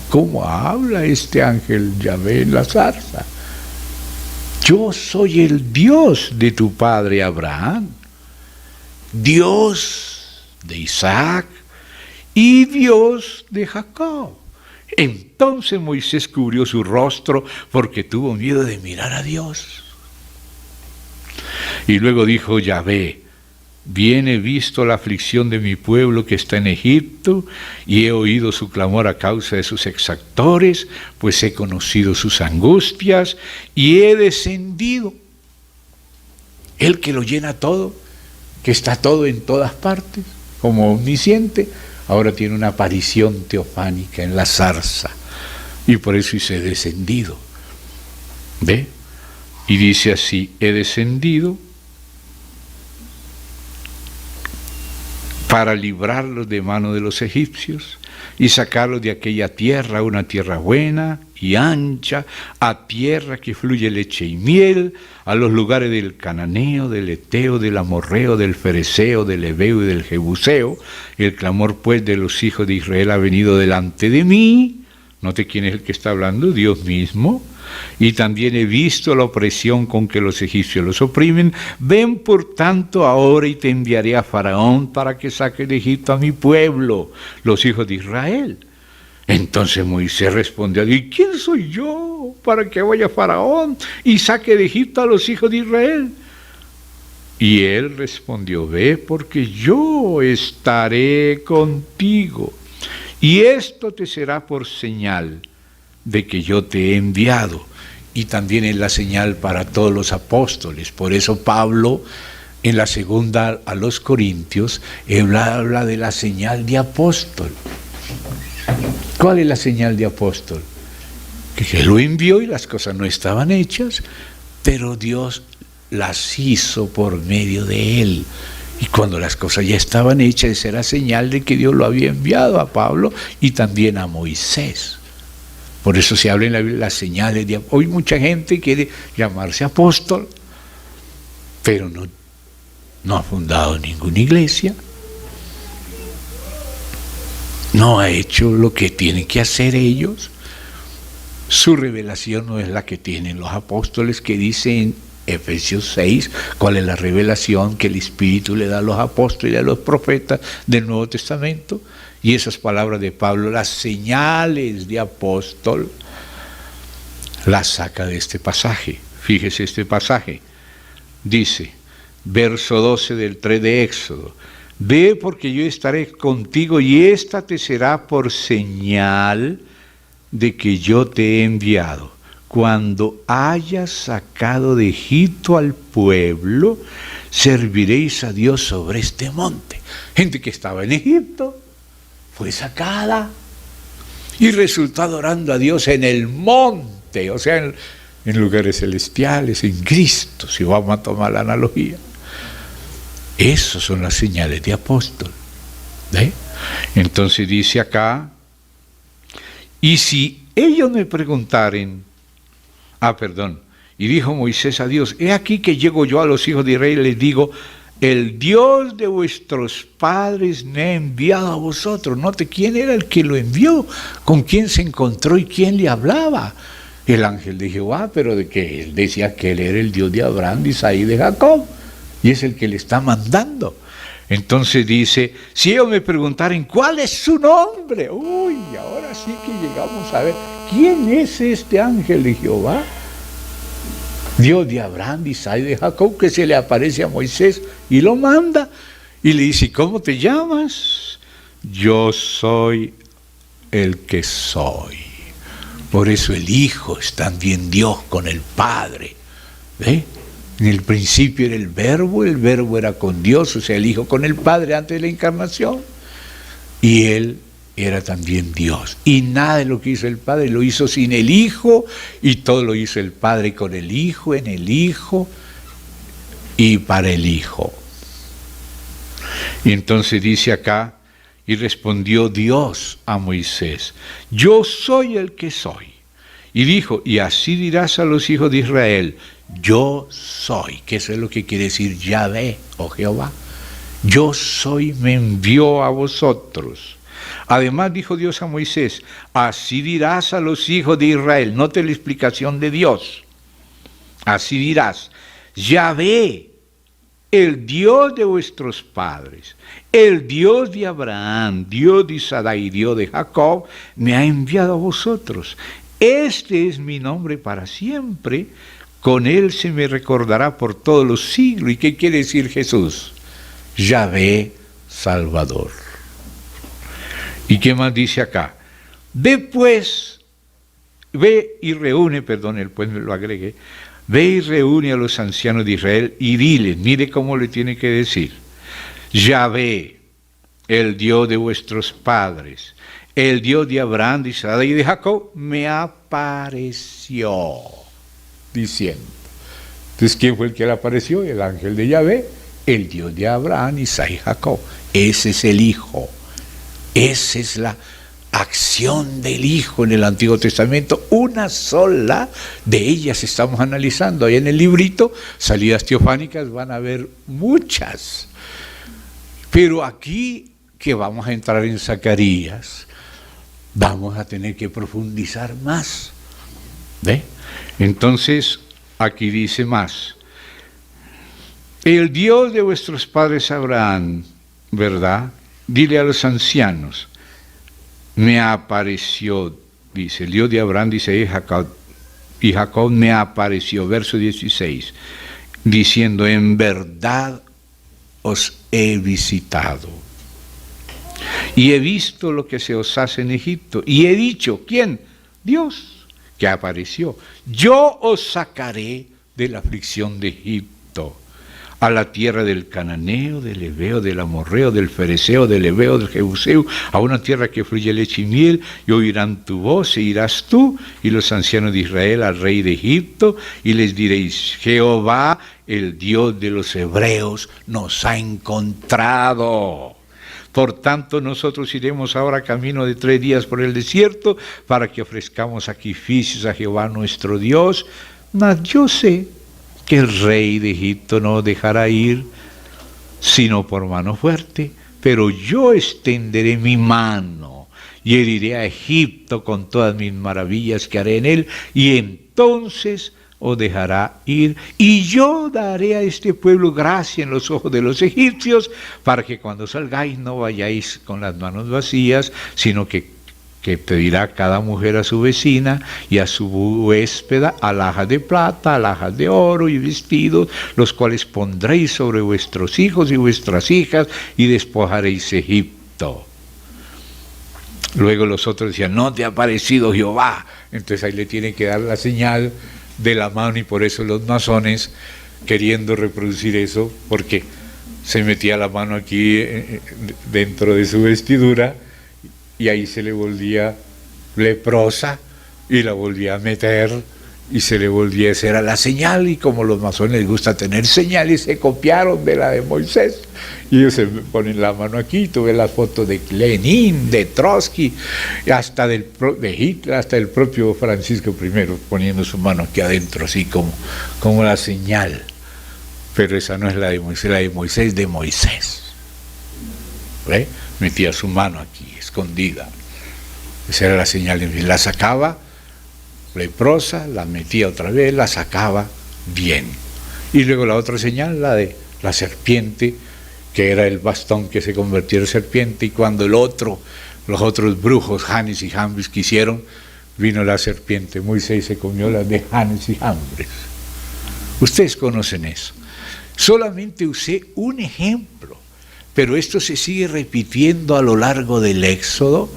¿Cómo habla este ángel Yahvé en la zarza? Yo soy el Dios de tu padre Abraham, Dios de Isaac y Dios de Jacob. Entonces Moisés cubrió su rostro porque tuvo miedo de mirar a Dios. Y luego dijo Yahvé: bien he visto la aflicción de mi pueblo que está en Egipto, y he oído su clamor a causa de sus exactores, pues he conocido sus angustias, y he descendido. El que lo llena todo, que está todo en todas partes, como omnisciente, ahora tiene una aparición teofánica en la zarza, y por eso hice descendido. ¿Ve? Y dice así: he descendido para librarlos de mano de los egipcios y sacarlos de aquella tierra, una tierra buena y ancha, a tierra que fluye leche y miel, a los lugares del cananeo, del eteo, del amorreo, del fereceo, del heveo y del jebuseo. El clamor pues de los hijos de Israel ha venido delante de mí. Note quién es el que está hablando: Dios mismo. Y también he visto la opresión con que los egipcios los oprimen. Ven por tanto ahora y te enviaré a Faraón para que saque de Egipto a mi pueblo, los hijos de Israel. Entonces Moisés respondió: ¿y quién soy yo para que vaya a Faraón y saque de Egipto a los hijos de Israel? Y él respondió: ve, porque yo estaré contigo, y esto te será por señal de que yo te he enviado. Y también es la señal para todos los apóstoles. Por eso Pablo, en la segunda a los Corintios, habla de la señal de apóstol. ¿Cuál es la señal de apóstol? Que lo envió y las cosas no estaban hechas, pero Dios las hizo por medio de él. Y cuando las cosas ya estaban hechas, esa era señal de que Dios lo había enviado a Pablo y también a Moisés. Por eso se habla en la Biblia las señales de... Hoy mucha gente quiere llamarse apóstol, pero no ha fundado ninguna iglesia, no ha hecho lo que tienen que hacer ellos. Su revelación no es la que tienen los apóstoles, que dice en Efesios 6, cuál es la revelación que el Espíritu le da a los apóstoles y a los profetas del Nuevo Testamento. Y esas palabras de Pablo, las señales de apóstol, las saca de este pasaje. Fíjese este pasaje. Dice, verso 12 del 3 de Éxodo: ve, porque yo estaré contigo, y esta te será por señal de que yo te he enviado. cuando hayas sacado de Egipto al pueblo, serviréis a Dios sobre este monte. Gente que estaba en Egipto fue sacada y resultó adorando a Dios en el monte, o sea, en lugares celestiales, en Cristo, si vamos a tomar la analogía. Esas son las señales de apóstol. Entonces dice acá, y si ellos me preguntaren, y dijo Moisés a Dios, he aquí que llego yo a los hijos de Israel y les digo, el Dios de vuestros padres me ha enviado a vosotros. Note quién era el que lo envió, con quién se encontró y quién le hablaba. El ángel de Jehová, pero de que él decía que él era el Dios de Abraham, de Isaí y de Jacob, y es el que le está mandando. Entonces dice, si ellos me preguntaren cuál es su nombre, uy, ahora sí que llegamos a ver, ¿quién es este ángel de Jehová? Dios de Abraham, de Isaí y de Jacob, que se le aparece a Moisés y lo manda, y le dice, ¿cómo te llamas? Yo soy el que soy. Por eso el Hijo es también Dios con el Padre. En el principio era el verbo era con Dios, o sea, el Hijo con el Padre antes de la encarnación, y Él era también Dios. Y nada de lo que hizo el Padre lo hizo sin el Hijo, y todo lo hizo el Padre con el Hijo, en el Hijo y para el Hijo. Y entonces dice acá, y respondió Dios a Moisés, yo soy el que soy. Y dijo, y así dirás a los hijos de Israel, yo soy, que eso es lo que quiere decir Yahvé o Jehová. Yo soy, me envió a vosotros. Además dijo Dios a Moisés, así dirás a los hijos de Israel. Note la explicación de Dios. Así dirás, Yahvé, el Dios de vuestros padres, el Dios de Abraham, Dios de Isaac y Dios de Jacob, me ha enviado a vosotros. Este es mi nombre para siempre, con él se me recordará por todos los siglos. ¿Y qué quiere decir Jesús? Yahvé Salvador. ¿Y qué más dice acá? Después, ve y reúne a los ancianos de Israel y diles, mire cómo le tiene que decir, Yahvé, el Dios de vuestros padres, el Dios de Abraham, de Isaac y de Jacob, me apareció, diciendo. Entonces, ¿quién fue el que le apareció? El ángel de Yahvé, el Dios de Abraham, Isaac y Jacob. Ese es el Hijo. Esa es la acción del Hijo en el Antiguo Testamento, una sola de ellas estamos analizando. Ahí en el librito, Salidas Teofánicas, van a ver muchas. Pero aquí, que vamos a entrar en Zacarías, vamos a tener que profundizar más. Entonces, aquí dice más. El Dios de vuestros padres Abraham, ¿verdad? Dile a los ancianos, me apareció, dice, el Dios de Abraham, dice, y Jacob me apareció, verso 16, diciendo, en verdad os he visitado, y he visto lo que se os hace en Egipto, y he dicho, ¿quién? Dios, que apareció, yo os sacaré de la aflicción de Egipto, a la tierra del cananeo, del heveo, del amorreo, del fereceo, del heveo, del jebuseo, a una tierra que fluye leche y miel, y oirán tu voz, e irás tú y los ancianos de Israel al rey de Egipto, y les diréis, Jehová, el Dios de los hebreos, nos ha encontrado. Por tanto, nosotros iremos ahora camino de 3 días por el desierto, para que ofrezcamos sacrificios a Jehová nuestro Dios. Mas yo sé que el rey de Egipto no dejará ir, sino por mano fuerte, pero yo extenderé mi mano y heriré a Egipto con todas mis maravillas que haré en él, y entonces os dejará ir, y yo daré a este pueblo gracia en los ojos de los egipcios, para que cuando salgáis no vayáis con las manos vacías, sino que pedirá cada mujer a su vecina y a su huéspeda alhajas de plata, alhajas de oro y vestidos, los cuales pondréis sobre vuestros hijos y vuestras hijas, y despojaréis Egipto. Luego los otros decían, no te ha aparecido Jehová. Entonces ahí le tienen que dar la señal de la mano, y por eso los masones, queriendo reproducir eso, porque se metía la mano aquí dentro de su vestidura y ahí se le volvía leprosa y la volvía a meter y se le volvía, esa era la señal. Y como los masones les gusta tener señales, se copiaron de la de Moisés y ellos se ponen la mano aquí. Tú ves las fotos de Lenin, de Trotsky, hasta de Hitler, hasta el propio Francisco I poniendo su mano aquí adentro, así como la señal. Pero esa no es la de Moisés, la de Moisés es de Moisés. ¿Ve? Metía su mano aquí, escondida. Esa era la señal, la sacaba leprosa, la metía otra vez, la sacaba bien. Y luego la otra señal, la de la serpiente, que era el bastón que se convirtió en serpiente, y cuando los otros brujos, Janes y Jambres, quisieron, vino la serpiente. Moisés se comió las de Janes y Jambres. Ustedes conocen eso. Solamente usé un ejemplo, pero esto se sigue repitiendo a lo largo del Éxodo,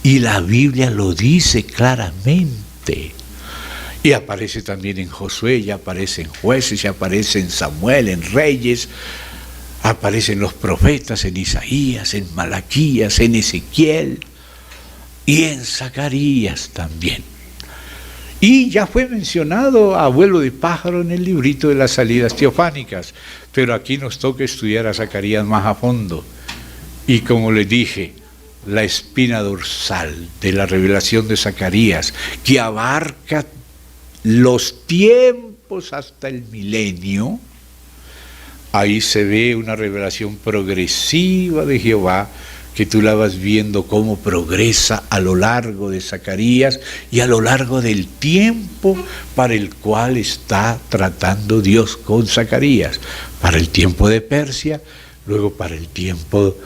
y la Biblia lo dice claramente. Y aparece también en Josué, ya aparece en Jueces, ya aparece en Samuel, en Reyes, aparecen los profetas, en Isaías, en Malaquías, en Ezequiel y en Zacarías también. Y ya fue mencionado a vuelo de pájaro en el librito de las salidas teofánicas, pero aquí nos toca estudiar a Zacarías más a fondo. Y como les dije, la espina dorsal de la revelación de Zacarías, que abarca los tiempos hasta el milenio, ahí se ve una revelación progresiva de Jehová, que tú la vas viendo cómo progresa a lo largo de Zacarías y a lo largo del tiempo para el cual está tratando Dios con Zacarías, para el tiempo de Persia, luego para el tiempo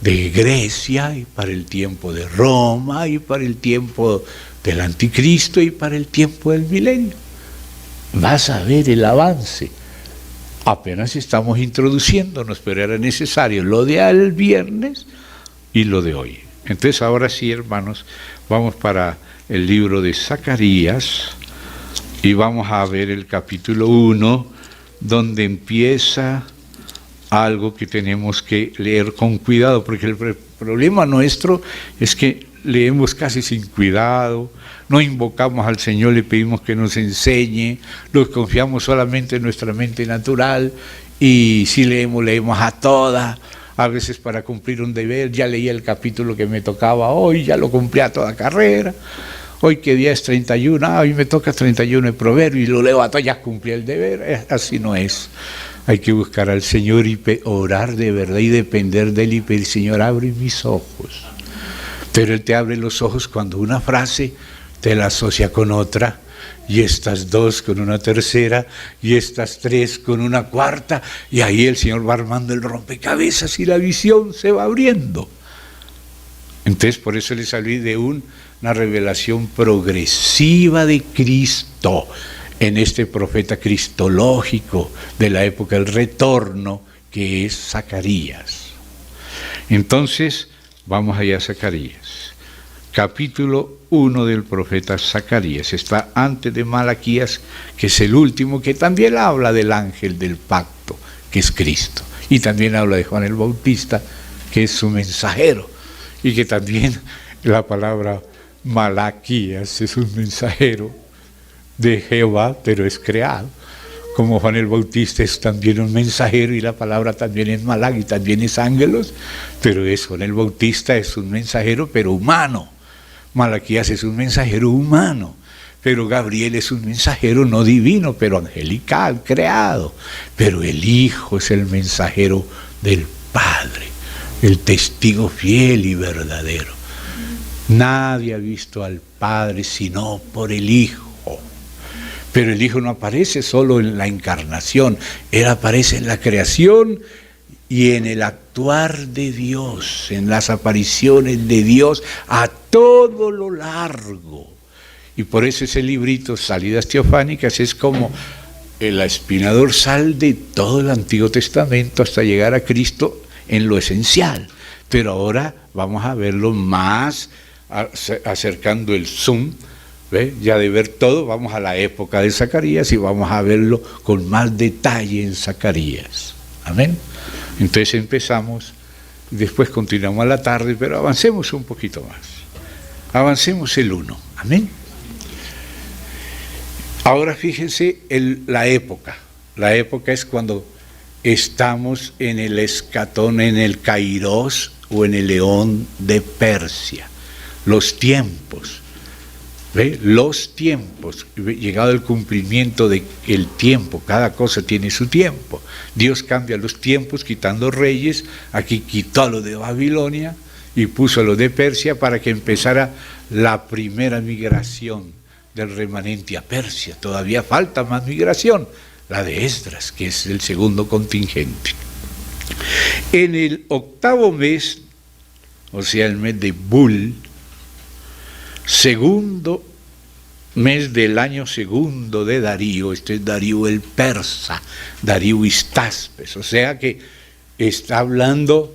de Grecia, y para el tiempo de Roma, y para el tiempo del anticristo, y para el tiempo del milenio. Vas a ver el avance. Apenas estamos introduciéndonos, pero era necesario lo de al viernes y lo de hoy. Entonces ahora sí, hermanos, vamos para el libro de Zacarías y vamos a ver el capítulo 1, donde empieza algo que tenemos que leer con cuidado, porque el problema nuestro es que leemos casi sin cuidado, no invocamos al Señor, le pedimos que nos enseñe, nos confiamos solamente en nuestra mente natural, y si leemos a toda, a veces para cumplir un deber. Ya leí el capítulo que me tocaba hoy, ya lo cumplí a toda carrera. Hoy que día es 31, hoy me toca 31 de Proverbio y lo leo a todo, ya cumplí el deber. Así no es. Hay que buscar al Señor y orar de verdad y depender de Él y pedir: Señor, abre mis ojos. Pero Él te abre los ojos cuando una frase te la asocia con otra, y estas dos con una tercera, y estas tres con una cuarta, y ahí el Señor va armando el rompecabezas y la visión se va abriendo. Entonces por eso les hablé de una revelación progresiva de Cristo en este profeta cristológico de la época del retorno, que es Zacarías. Entonces vamos allá a Zacarías, capítulo 1 del profeta Zacarías. Está antes de Malaquías, que es el último, que también habla del ángel del pacto, que es Cristo, y también habla de Juan el Bautista, que es su mensajero, y que también la palabra Malaquías es un mensajero de Jehová, pero es creado. Como Juan el Bautista es también un mensajero, y la palabra también es Malak, y también es ángelos, pero Juan el Bautista es un mensajero, pero humano. Malaquías es un mensajero humano, pero Gabriel es un mensajero no divino, pero angelical, creado. Pero el Hijo es el mensajero del Padre, el testigo fiel y verdadero. Nadie ha visto al Padre sino por el Hijo. Pero el Hijo no aparece solo en la encarnación, Él aparece en la creación y en el actuar de Dios, en las apariciones de Dios a todo lo largo. Y por eso ese librito, Salidas Teofánicas, es como la espina dorsal de todo el Antiguo Testamento hasta llegar a Cristo en lo esencial. Pero ahora vamos a verlo más acercando el zoom, ¿ve? Ya de ver todo, vamos a la época de Zacarías y vamos a verlo con más detalle en Zacarías. Amén. Entonces empezamos, después continuamos a la tarde, pero avancemos un poquito más. Avancemos el 1. Amén. Ahora fíjense la época. La época es cuando estamos en el escatón, en el Kairos o en el león de Persia. Los tiempos. ¿Ve? Los tiempos, llegado el cumplimiento del tiempo, cada cosa tiene su tiempo. Dios cambia los tiempos quitando reyes, aquí quitó a lo de Babilonia y puso a lo de Persia para que empezara la primera migración del remanente a Persia. Todavía falta más migración, la de Esdras, que es el segundo contingente. En el 8º mes, o sea el mes de Bul, segundo mes del año segundo de Darío, este es Darío el persa, Darío Histaspes, o sea que está hablando,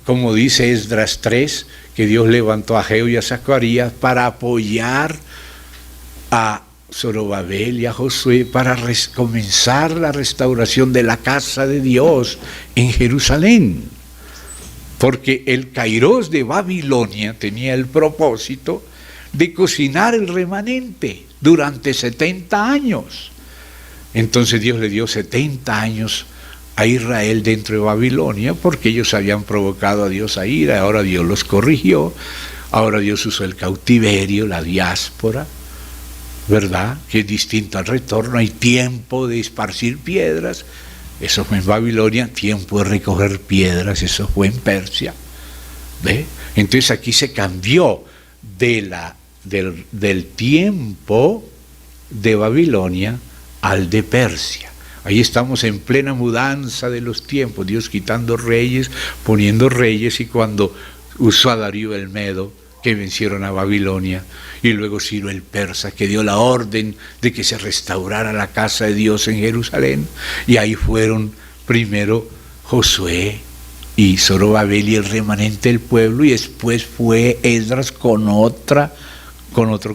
como dice Esdras 3, que Dios levantó a Ageo y a Zacarías para apoyar a Zorobabel y a Josué para comenzar la restauración de la casa de Dios en Jerusalén. Porque el Kairos de Babilonia tenía el propósito de cocinar el remanente durante 70 años. Entonces Dios le dio 70 años a Israel dentro de Babilonia porque ellos habían provocado a Dios a ira. Ahora Dios los corrigió, ahora Dios usó el cautiverio, la diáspora, ¿verdad? Que es distinto al retorno. Hay tiempo de esparcir piedras. Eso fue en Babilonia, tiempo de recoger piedras, eso fue en Persia. ¿Ve? Entonces aquí se cambió del tiempo de Babilonia al de Persia. Ahí estamos en plena mudanza de los tiempos, Dios quitando reyes, poniendo reyes, y cuando usó a Darío el Medo, que vencieron a Babilonia, y luego Ciro el persa, que dio la orden de que se restaurara la casa de Dios en Jerusalén, y ahí fueron primero Josué y Zorobabel y el remanente del pueblo, y después fue Esdras con otro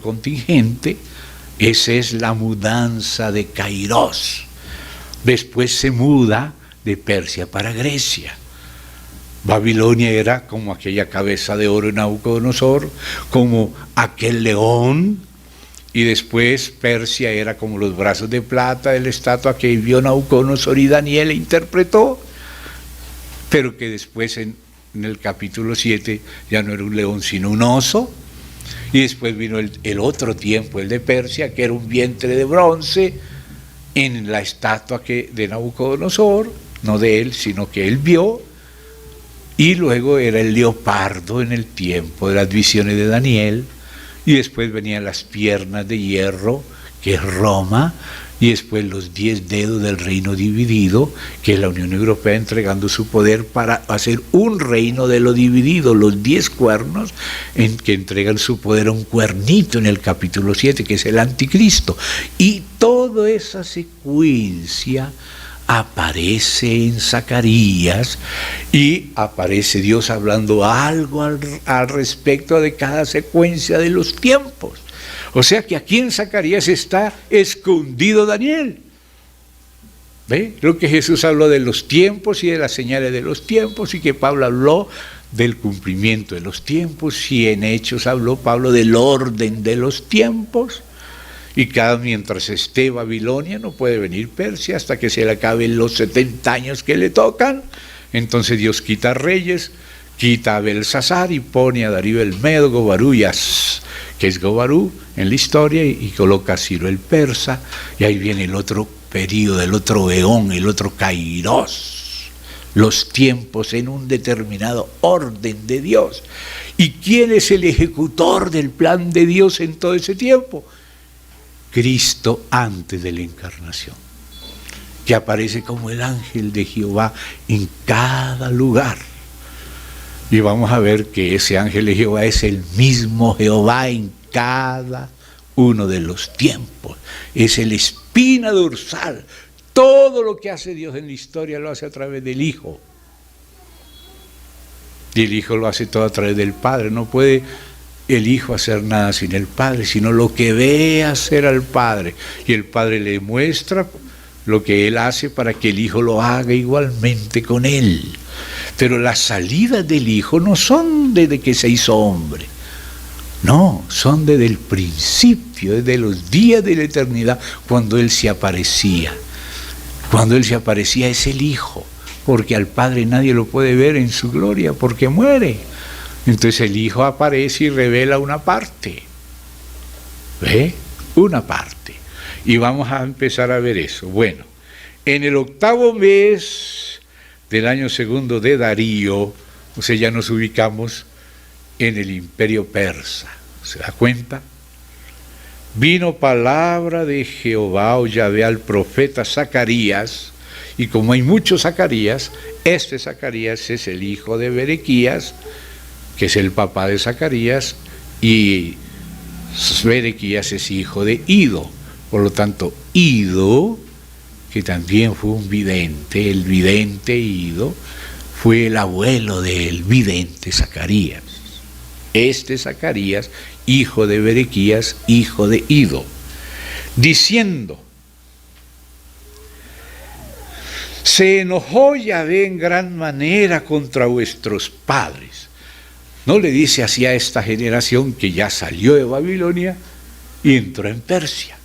contingente. Esa es la mudanza de Kairos. Después se muda de Persia para Grecia. Babilonia era como aquella cabeza de oro en Nabucodonosor, como aquel león, y después Persia era como los brazos de plata de la estatua que vio Nabucodonosor y Daniel interpretó, pero que después en el capítulo 7 ya no era un león sino un oso. Y después vino el otro tiempo, el de Persia, que era un vientre de bronce en la estatua de Nabucodonosor, no de él, sino que él vio. Y luego era el leopardo en el tiempo de las visiones de Daniel. Y después venían las piernas de hierro, que es Roma. Y después los 10 dedos del reino dividido, que es la Unión Europea entregando su poder para hacer un reino de lo dividido, los 10 cuernos, en que entregan su poder a un cuernito en el capítulo 7, que es el anticristo. Y toda esa secuencia aparece en Zacarías, y aparece Dios hablando algo al respecto de cada secuencia de los tiempos. O sea que aquí en Zacarías está escondido Daniel. ¿Ve? Lo que Jesús habló de los tiempos y de las señales de los tiempos, y que Pablo habló del cumplimiento de los tiempos, y en Hechos habló Pablo del orden de los tiempos. Y mientras esté Babilonia no puede venir Persia hasta que se le acaben los 70 años que le tocan. Entonces Dios quita reyes, quita a Belsasar y pone a Darío el Medo, Gobarúyas, que es Gobarú en la historia, y coloca a Ciro el persa, y ahí viene el otro periodo, el otro eón, el otro Kairos, los tiempos en un determinado orden de Dios. ¿Y quién es el ejecutor del plan de Dios en todo ese tiempo? Cristo antes de la encarnación, que aparece como el ángel de Jehová en cada lugar. Y vamos a ver que ese ángel de Jehová es el mismo Jehová en cada uno de los tiempos. Es el espina dorsal. Todo lo que hace Dios en la historia lo hace a través del Hijo. Y el Hijo lo hace todo a través del Padre. No puede el Hijo hacer nada sin el Padre, sino lo que ve hacer al Padre. Y el Padre le muestra lo que Él hace para que el Hijo lo haga igualmente con Él. Pero las salidas del Hijo no son desde que se hizo hombre. No, son desde el principio, desde los días de la eternidad, cuando Él se aparecía. Cuando Él se aparecía es el Hijo, porque al Padre nadie lo puede ver en su gloria, porque muere. Entonces el Hijo aparece y revela una parte. ¿Ve? Una parte. Y vamos a empezar a ver eso. Bueno, en el 8º mes del año segundo de Darío, o sea, ya nos ubicamos en el imperio persa. ¿Se da cuenta? Vino palabra de Jehová o Yahvé al profeta Zacarías, y como hay muchos Zacarías, este Zacarías es el hijo de Berequías, que es el papá de Zacarías, y Berequías es hijo de Ido. Por lo tanto, Ido, que también fue un vidente, el vidente Ido, fue el abuelo del vidente Zacarías. Este Zacarías, hijo de Berequías, hijo de Ido, diciendo: se enojó Yahvé en gran manera contra vuestros padres. No le dice así a esta generación que ya salió de Babilonia y entró en Persia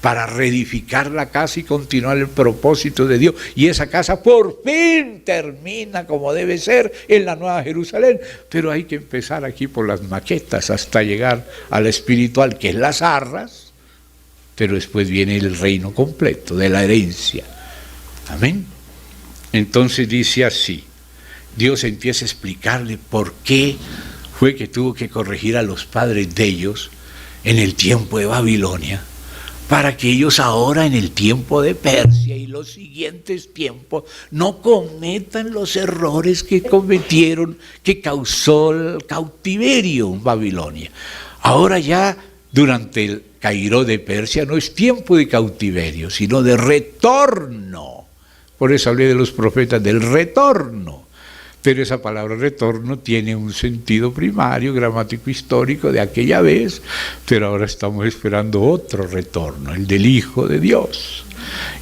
para reedificar la casa y continuar el propósito de Dios. Y esa casa por fin termina como debe ser en la Nueva Jerusalén. Pero hay que empezar aquí por las maquetas hasta llegar a la espiritual, que es las arras, pero después viene el reino completo de la herencia. Amén. Entonces dice así, Dios empieza a explicarle por qué fue que tuvo que corregir a los padres de ellos en el tiempo de Babilonia, para que ellos ahora en el tiempo de Persia y los siguientes tiempos no cometan los errores que cometieron, que causó el cautiverio en Babilonia. Ahora ya durante el Cairo de Persia no es tiempo de cautiverio, sino de retorno. Por eso hablé de los profetas del retorno. Pero esa palabra retorno tiene un sentido primario, gramático, histórico de aquella vez, pero ahora estamos esperando otro retorno, el del Hijo de Dios.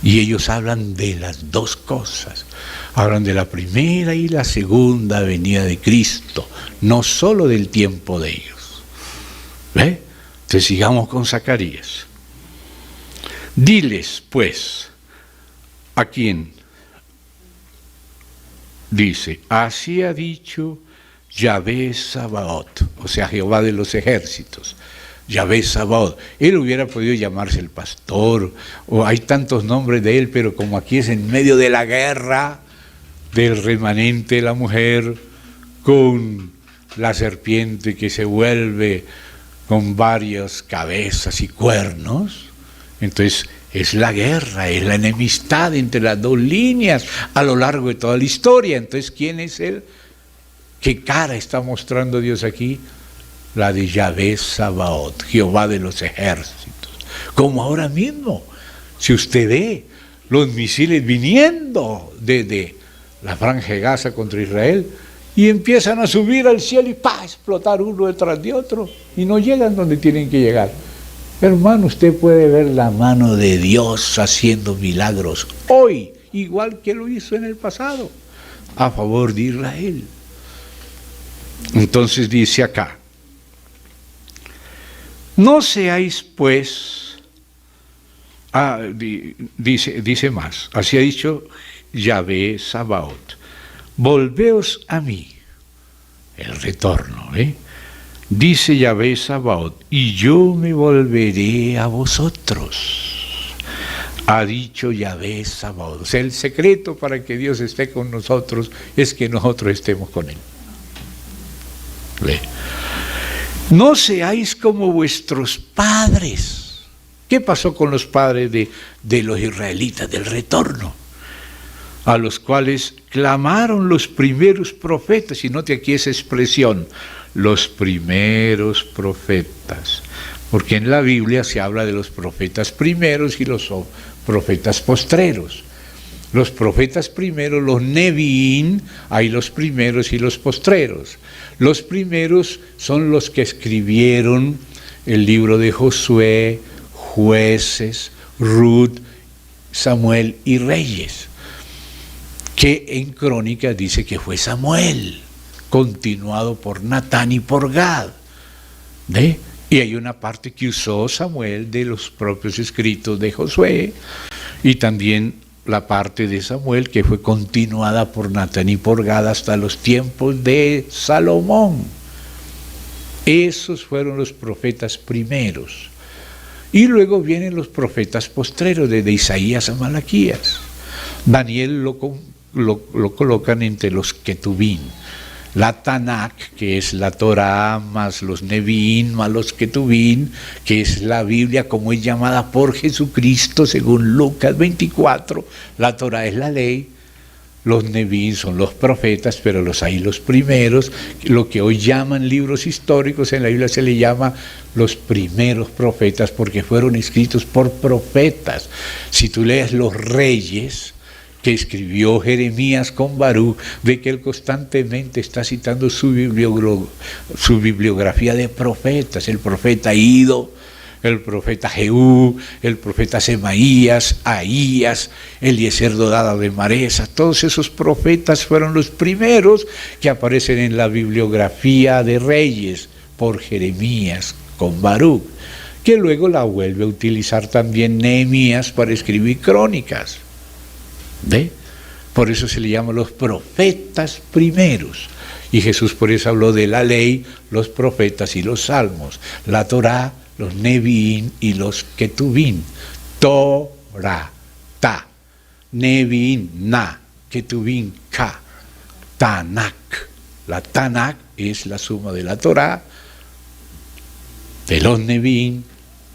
Y ellos hablan de las dos cosas, hablan de la primera y la segunda venida de Cristo, no solo del tiempo de ellos. ¿Ve? Entonces sigamos con Zacarías. Diles, pues, ¿a quién? Dice, así ha dicho Yahvé Sabaoth, o sea, Jehová de los ejércitos, Yahvé Sabaoth. Él hubiera podido llamarse el pastor, o hay tantos nombres de él, pero como aquí es en medio de la guerra del remanente de la mujer con la serpiente que se vuelve con varias cabezas y cuernos, entonces es la guerra, es la enemistad entre las dos líneas a lo largo de toda la historia. Entonces, ¿quién es él? ¿Qué cara está mostrando Dios aquí? La de Yahvé Sabaoth, Jehová de los ejércitos. Como ahora mismo, si usted ve los misiles viniendo desde la Franja de Gaza contra Israel y empiezan a subir al cielo y ¡pah!, explotar uno detrás de otro y no llegan donde tienen que llegar. Hermano, usted puede ver la mano de Dios haciendo milagros hoy, igual que lo hizo en el pasado, a favor de Israel. Entonces dice acá, no seáis pues, dice más, así ha dicho Yahvé Sabaoth, volveos a mí, el retorno, dice Yahvé Sabaoth, y yo me volveré a vosotros, ha dicho Yahvé Sabaoth. O sea, el secreto para que Dios esté con nosotros es que nosotros estemos con Él. ¿Ve? No seáis como vuestros padres. ¿Qué pasó con los padres de los israelitas del retorno? A los cuales clamaron los primeros profetas, y note aquí esa expresión, los primeros profetas, porque en la Biblia se habla de los profetas primeros y los profetas postreros. Los profetas primeros, los Neviín, hay los primeros y los postreros. Los primeros son los que escribieron el libro de Josué, Jueces, Ruth, Samuel y Reyes, que en Crónicas dice que fue Samuel, continuado por Natán y por Gad. ¿Ve? Y hay una parte que usó Samuel de los propios escritos de Josué, y también la parte de Samuel que fue continuada por Natán y por Gad hasta los tiempos de Salomón. Esos fueron los profetas primeros. Y luego vienen los profetas postreros, desde Isaías a Malaquías. Daniel lo colocan entre los Ketubín. La Tanakh, que es la Torá, más los Neviín, más los Ketubín, que es la Biblia como es llamada por Jesucristo, según Lucas 24. La Torá es la ley, los Neviín son los profetas, pero los hay los primeros, lo que hoy llaman libros históricos, en la Biblia se le llama los primeros profetas, porque fueron escritos por profetas. Si tú lees los Reyes, que escribió Jeremías con Baruch, ve que él constantemente está citando su bibliografía de profetas, el profeta Ido, el profeta Jehú, el profeta Semaías, Ahías, Eliezer Dodado de Maresa. Todos esos profetas fueron los primeros que aparecen en la bibliografía de Reyes por Jeremías con Baruch, que luego la vuelve a utilizar también Nehemías para escribir Crónicas. ¿Ve? Por eso se le llama los profetas primeros. Y Jesús por eso habló de la ley, los profetas y los salmos, la Torá, los Neviín y los Ketubín. Torá, ta, Neviín, na, Ketubín, ka, Tanakh. La Tanakh es la suma de la Torá, de los Neviín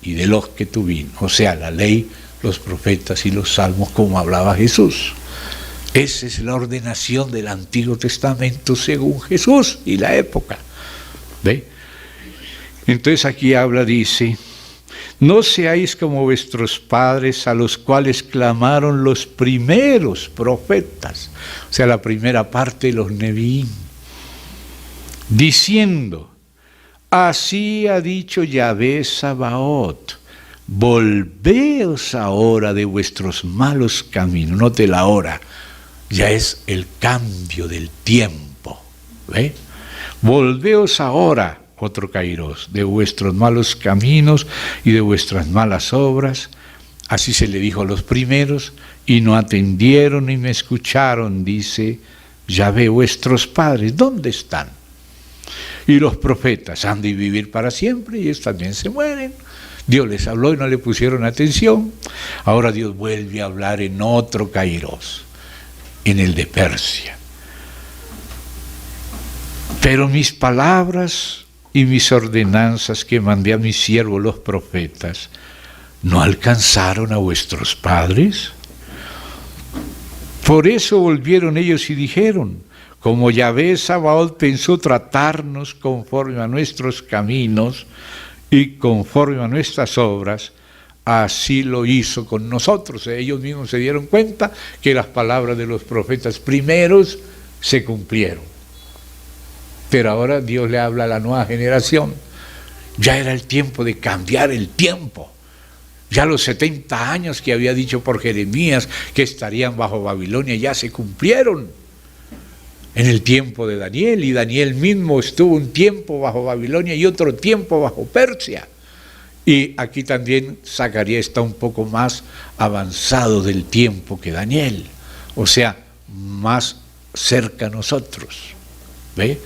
y de los Ketubín, o sea, la ley, los profetas y los salmos, como hablaba Jesús. Esa es la ordenación del Antiguo Testamento según Jesús y la época. ¿Ve? Entonces aquí habla, dice: no seáis como vuestros padres, a los cuales clamaron los primeros profetas, o sea, la primera parte de los Neviín, diciendo: así ha dicho Yahvé Sabaoth, volveos ahora de vuestros malos caminos. Note la hora, ya es el cambio del tiempo. ¿Ve? Volveos ahora, otro kairos, de vuestros malos caminos y de vuestras malas obras. Así se le dijo a los primeros, y no atendieron ni me escucharon, dice Yahvé. Vuestros padres, ¿dónde están? Y los profetas han de vivir para siempre, y ellos también se mueren. Dios les habló y no le pusieron atención. Ahora Dios vuelve a hablar en otro kairos, en el de Persia. Pero mis palabras y mis ordenanzas que mandé a mis siervos los profetas, ¿no alcanzaron a vuestros padres? Por eso volvieron ellos y dijeron: como Yahvé Sabaoth pensó tratarnos conforme a nuestros caminos y conforme a nuestras obras, así lo hizo con nosotros. Ellos mismos se dieron cuenta que las palabras de los profetas primeros se cumplieron. Pero ahora Dios le habla a la nueva generación. Ya era el tiempo de cambiar el tiempo. Ya los 70 años que había dicho por Jeremías que estarían bajo Babilonia ya se cumplieron en el tiempo de Daniel, y Daniel mismo estuvo un tiempo bajo Babilonia y otro tiempo bajo Persia. Y aquí también Zacarías está un poco más avanzado del tiempo que Daniel, o sea, más cerca a nosotros. ¿Ve?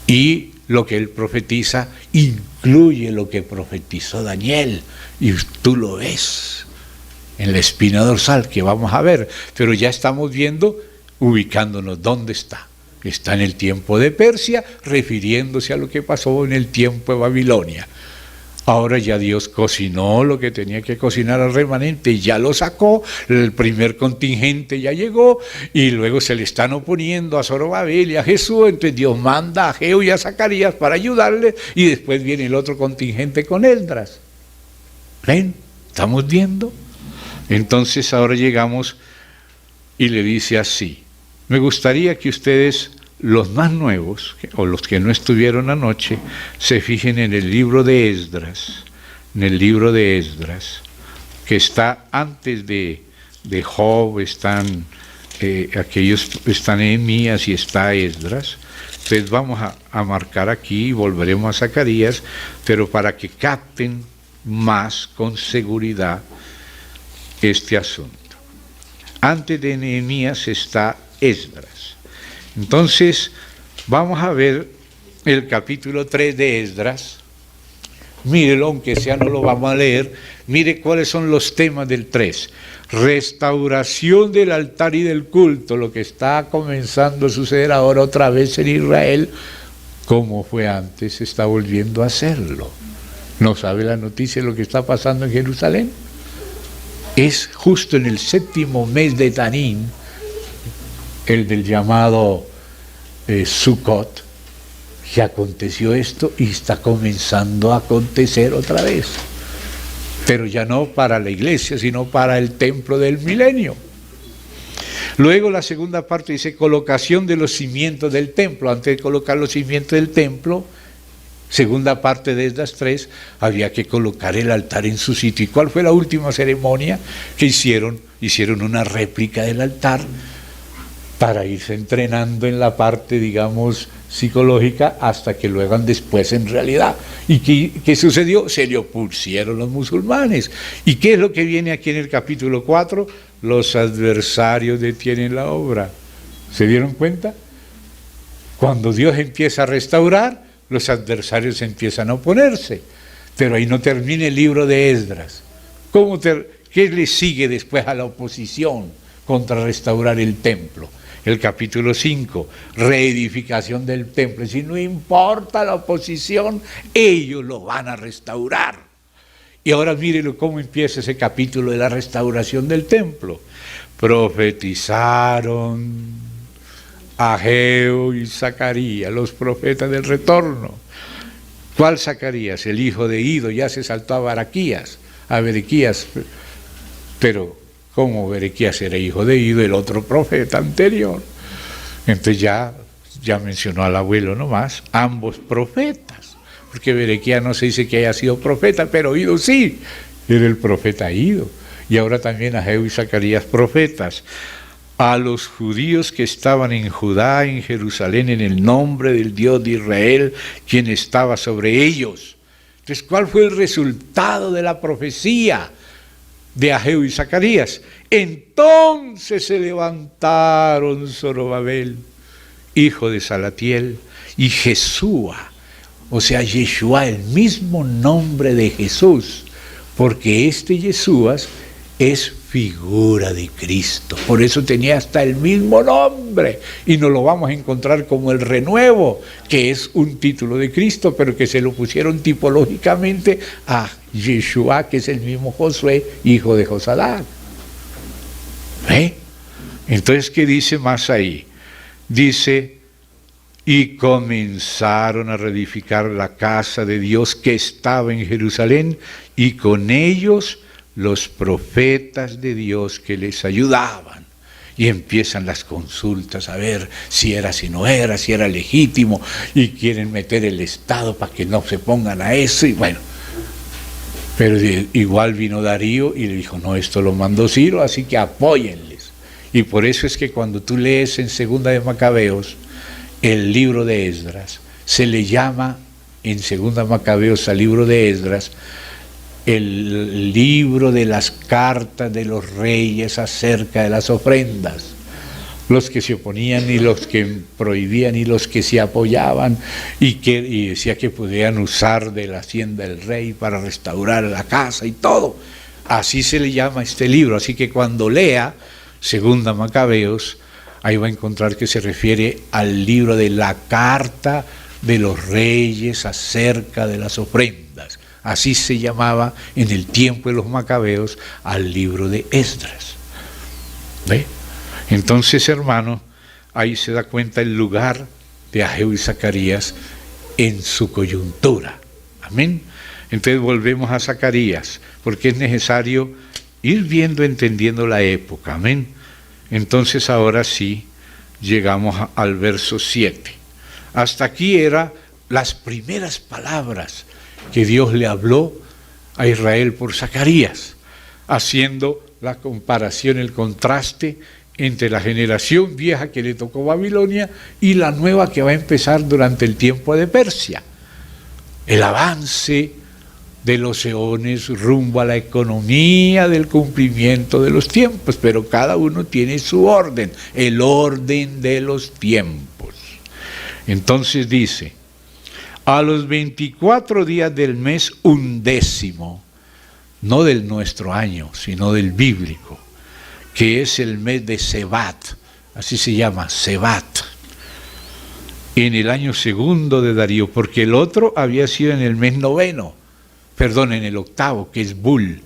Y lo que él profetiza incluye lo que profetizó Daniel, y tú lo ves en la espina dorsal que vamos a ver, pero ya estamos viendo, ubicándonos dónde está. Está en el tiempo de Persia, refiriéndose a lo que pasó en el tiempo de Babilonia. Ahora ya Dios cocinó lo que tenía que cocinar al remanente, ya lo sacó, el primer contingente ya llegó, y luego se le están oponiendo a Zorobabel y a Jesús. Entonces Dios manda a Ageo y a Zacarías para ayudarle, y después viene el otro contingente con Esdras. ¿Ven? ¿Estamos viendo? Entonces ahora llegamos y le dice así. Me gustaría que ustedes, los más nuevos, o los que no estuvieron anoche, se fijen en el libro de Esdras, que está antes de Job, están Nehemías y está Esdras. Entonces vamos a marcar aquí y volveremos a Zacarías, pero para que capten más con seguridad este asunto. Antes de Nehemías está Esdras. Entonces, vamos a ver el capítulo 3 de Esdras. Mírelo, aunque sea no lo vamos a leer. Mire cuáles son los temas del 3. Restauración del altar y del culto, lo que está comenzando a suceder ahora otra vez en Israel, como fue antes, está volviendo a hacerlo. ¿No sabe la noticia de lo que está pasando en Jerusalén? Es justo en el 7º mes de Tanín, el del llamado Sukkot, que aconteció esto y está comenzando a acontecer otra vez. Pero ya no para la iglesia, sino para el templo del milenio. Luego la segunda parte dice colocación de los cimientos del templo. Antes de colocar los cimientos del templo, segunda parte de estas 3, había que colocar el altar en su sitio. ¿Y cuál fue la última ceremonia que hicieron? Hicieron una réplica del altar para irse entrenando en la parte, digamos, psicológica, hasta que lo hagan después en realidad. ¿Y qué sucedió? Se le opusieron los musulmanes. ¿Y qué es lo que viene aquí en el capítulo 4? Los adversarios detienen la obra. ¿Se dieron cuenta? Cuando Dios empieza a restaurar, los adversarios empiezan a oponerse. Pero ahí no termina el libro de Esdras. ¿Qué le sigue después a la oposición contra restaurar el templo? El capítulo 5, reedificación del templo. Si no importa la oposición, ellos lo van a restaurar. Y ahora mírenlo cómo empieza ese capítulo de la restauración del templo. Profetizaron Ageo y Zacarías, los profetas del retorno. ¿Cuál Zacarías? El hijo de Ido, ya se saltó a Berequías, pero como Berequías era hijo de Ido, el otro profeta anterior. Entonces ya mencionó al abuelo nomás, ambos profetas, porque Berequías no se dice que haya sido profeta, pero Ido sí, era el profeta Ido. Y ahora también Ageo y Zacarías profetas. A los judíos que estaban en Judá, en Jerusalén, en el nombre del Dios de Israel, quien estaba sobre ellos. Entonces, ¿cuál fue el resultado de la profecía de Ageo y Zacarías? Entonces se levantaron Zorobabel, hijo de Salatiel, y Jesúa, o sea, Yeshua, el mismo nombre de Jesús, porque este Yeshua es figura de Cristo, por eso tenía hasta el mismo nombre, y nos lo vamos a encontrar como el renuevo, que es un título de Cristo, pero que se lo pusieron tipológicamente a Yeshua, que es el mismo Josué, hijo de Josadac. Entonces, ¿qué dice más ahí? Dice, y comenzaron a reedificar la casa de Dios que estaba en Jerusalén, y con ellos los profetas de Dios que les ayudaban. Y empiezan las consultas a ver si era, si no era, si era legítimo, y quieren meter el Estado para que no se pongan a eso, y bueno. Pero igual vino Darío y le dijo, no, esto lo mandó Ciro, así que apóyenles. Y por eso es que cuando tú lees en Segunda de Macabeos, el libro de Esdras, se le llama en Segunda Macabeos al libro de Esdras, el libro de las cartas de los reyes acerca de las ofrendas. Los que se oponían y los que prohibían y los que se apoyaban y decía que podían usar de la hacienda del rey para restaurar la casa y todo. Así se le llama este libro. Así que cuando lea Segunda Macabeos, ahí va a encontrar que se refiere al libro de la carta de los reyes acerca de las ofrendas. Así se llamaba en el tiempo de los Macabeos al libro de Esdras. ¿Ve? Entonces, hermano, ahí se da cuenta el lugar de Ageo y Zacarías en su coyuntura. Amén. Entonces volvemos a Zacarías, porque es necesario ir viendo, entendiendo la época. Amén. Entonces ahora sí llegamos al verso 7. Hasta aquí eran las primeras palabras que Dios le habló a Israel por Zacarías, haciendo la comparación, el contraste entre la generación vieja que le tocó Babilonia y la nueva que va a empezar durante el tiempo de Persia. El avance de los eones rumbo a la economía del cumplimiento de los tiempos, pero cada uno tiene su orden, el orden de los tiempos. Entonces dice, a los 24 días del mes 11, no del nuestro año, sino del bíblico, que es el mes de Sebat, así se llama, Sebat, en el año segundo de Darío, porque el otro había sido en el mes en el octavo, que es Bul,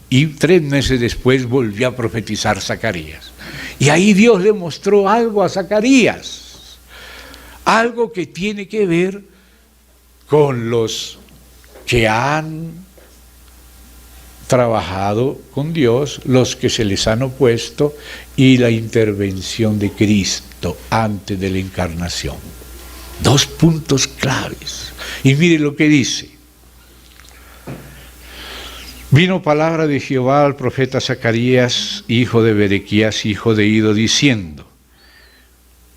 y 3 meses después volvió a profetizar Zacarías. Y ahí Dios le mostró algo a Zacarías, algo que tiene que ver con los que han trabajado con Dios, los que se les han opuesto, y la intervención de Cristo antes de la encarnación. 2 puntos claves. Y mire lo que dice. Vino palabra de Jehová al profeta Zacarías, hijo de Berequías, hijo de Ido, diciendo,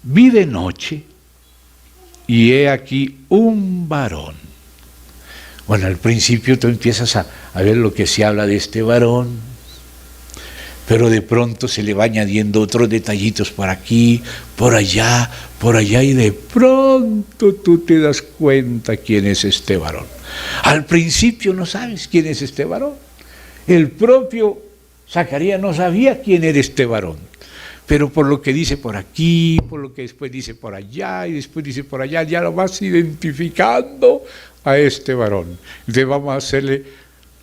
vi de noche, y he aquí un varón. Bueno, al principio tú empiezas a ver lo que se habla de este varón, pero de pronto se le va añadiendo otros detallitos por aquí, por allá, y de pronto tú te das cuenta quién es este varón. Al principio no sabes quién es este varón. El propio Zacarías no sabía quién era este varón, pero por lo que dice por aquí, por lo que después dice por allá, y después dice por allá, ya lo vas identificando a este varón. Entonces vamos a hacerle